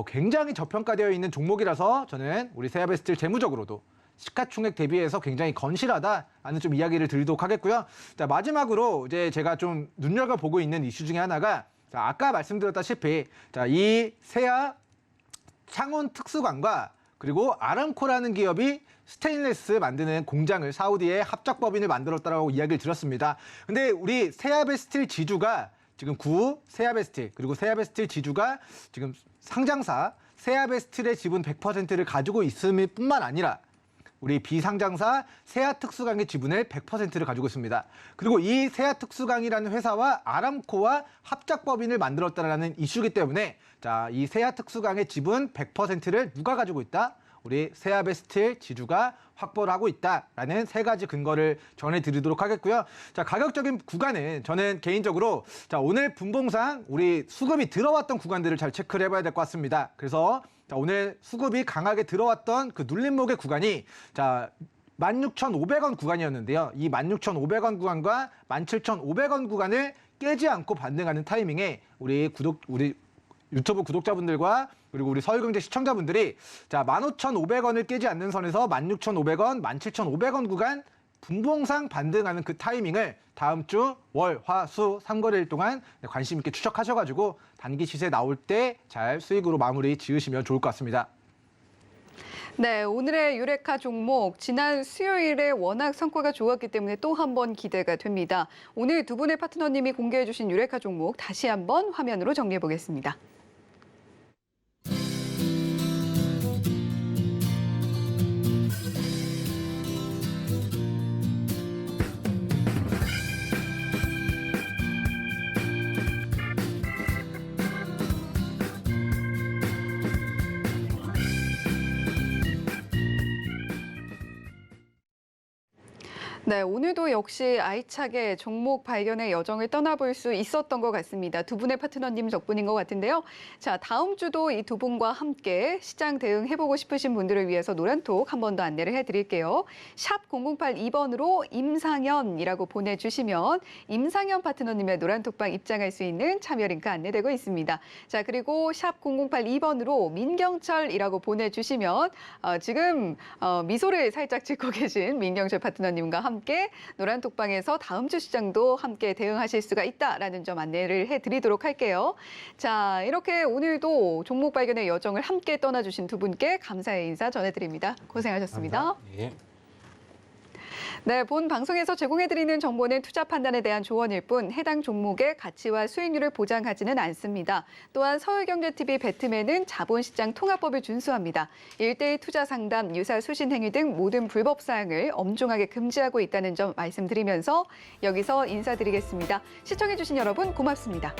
D: 굉장히 저평가되어 있는 종목이라서 저는 우리 세아베 스틸 재무적으로도 시가총액 대비해서 굉장히 건실하다 하는 좀 이야기를 드리도록 하겠고요. 자, 마지막으로 이제 제가 좀 눈여겨보고 있는 이슈 중에 하나가 자, 아까 말씀드렸다시피 자, 이 세아 창원 특수관과 그리고 아람코라는 기업이 스테인리스 만드는 공장을 사우디에 합작법인을 만들었다라고 이야기를 드렸습니다. 근데 우리 세아베 스틸 지주가 지금 세아베 스틸 그리고 세아베 스틸 지주가 지금 상장사 세아베 스틸의 지분 100%를 가지고 있을 뿐만 아니라 우리 비상장사 세아특수강의 지분을 100%를 가지고 있습니다. 그리고 이 세아특수강이라는 회사와 아람코와 합작법인을 만들었다는 이슈이기 때문에 자, 이 세아특수강의 지분 100%를 누가 가지고 있다? 우리 세아베 스틸 지주가 확보를 하고 있다라는 세 가지 근거를 전해드리도록 하겠고요. 자, 가격적인 구간은 저는 개인적으로 자, 오늘 분봉상 우리 수급이 들어왔던 구간들을 잘 체크를 해봐야 될 것 같습니다. 그래서 자, 오늘 수급이 강하게 들어왔던 그 눌림목의 구간이 자, 16,500원 구간이었는데요. 이 16,500원 구간과 17,500원 구간을 깨지 않고 반등하는 타이밍에 우리 유튜브 구독자분들과 그리고 우리 서울경제 시청자분들이 자, 15,500원을 깨지 않는 선에서 16,500원, 17,500원 구간 분봉상 반등하는 그 타이밍을 다음 주 월, 화, 수 3거래일 동안 관심 있게 추적하셔가지고 단기 시세 나올 때 잘 수익으로 마무리 지으시면 좋을 것 같습니다.
B: 네, 오늘의 유레카 종목 지난 수요일에 워낙 성과가 좋았기 때문에 또 한 번 기대가 됩니다. 오늘 두 분의 파트너님이 공개해 주신 유레카 종목 다시 한번 화면으로 정리해 보겠습니다. 네, 오늘도 역시 알차게 종목 발견의 여정을 떠나볼 수 있었던 것 같습니다. 두 분의 파트너님 덕분인 것 같은데요. 자, 다음 주도 이 두 분과 함께 시장 대응해보고 싶으신 분들을 위해서 노란톡 한 번 더 안내를 해드릴게요. 샵 0082번으로 임상현이라고 보내주시면 임상현 파트너님의 노란톡방 입장할 수 있는 참여 링크 안내되고 있습니다. 자, 그리고 샵 0082번으로 민경철이라고 보내주시면 지금 미소를 살짝 짓고 계신 민경철 파트너님과 함께 노란톡방에서 다음 주 시장도 함께 대응하실 수가 있다라는 점 안내를 해드리도록 할게요. 자, 이렇게 오늘도 종목 발견의 여정을 함께 떠나주신 두 분께 감사의 인사 전해드립니다. 고생하셨습니다.
C: 예.
B: 네, 본 방송에서 제공해드리는 정보는 투자 판단에 대한 조언일 뿐 해당 종목의 가치와 수익률을 보장하지는 않습니다. 또한 서울경제TV 배트맨은 자본시장 통합법을 준수합니다. 1:1 투자 상담, 유사 수신 행위 등 모든 불법 사항을 엄중하게 금지하고 있다는 점 말씀드리면서 여기서 인사드리겠습니다. 시청해주신 여러분 고맙습니다.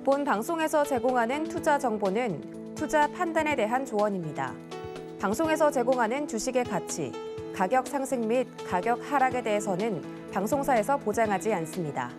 A: 본 방송에서 제공하는 투자 정보는 투자 판단에 대한 조언입니다. 방송에서 제공하는 주식의 가치, 가격 상승 및 가격 하락에 대해서는 방송사에서 보장하지 않습니다.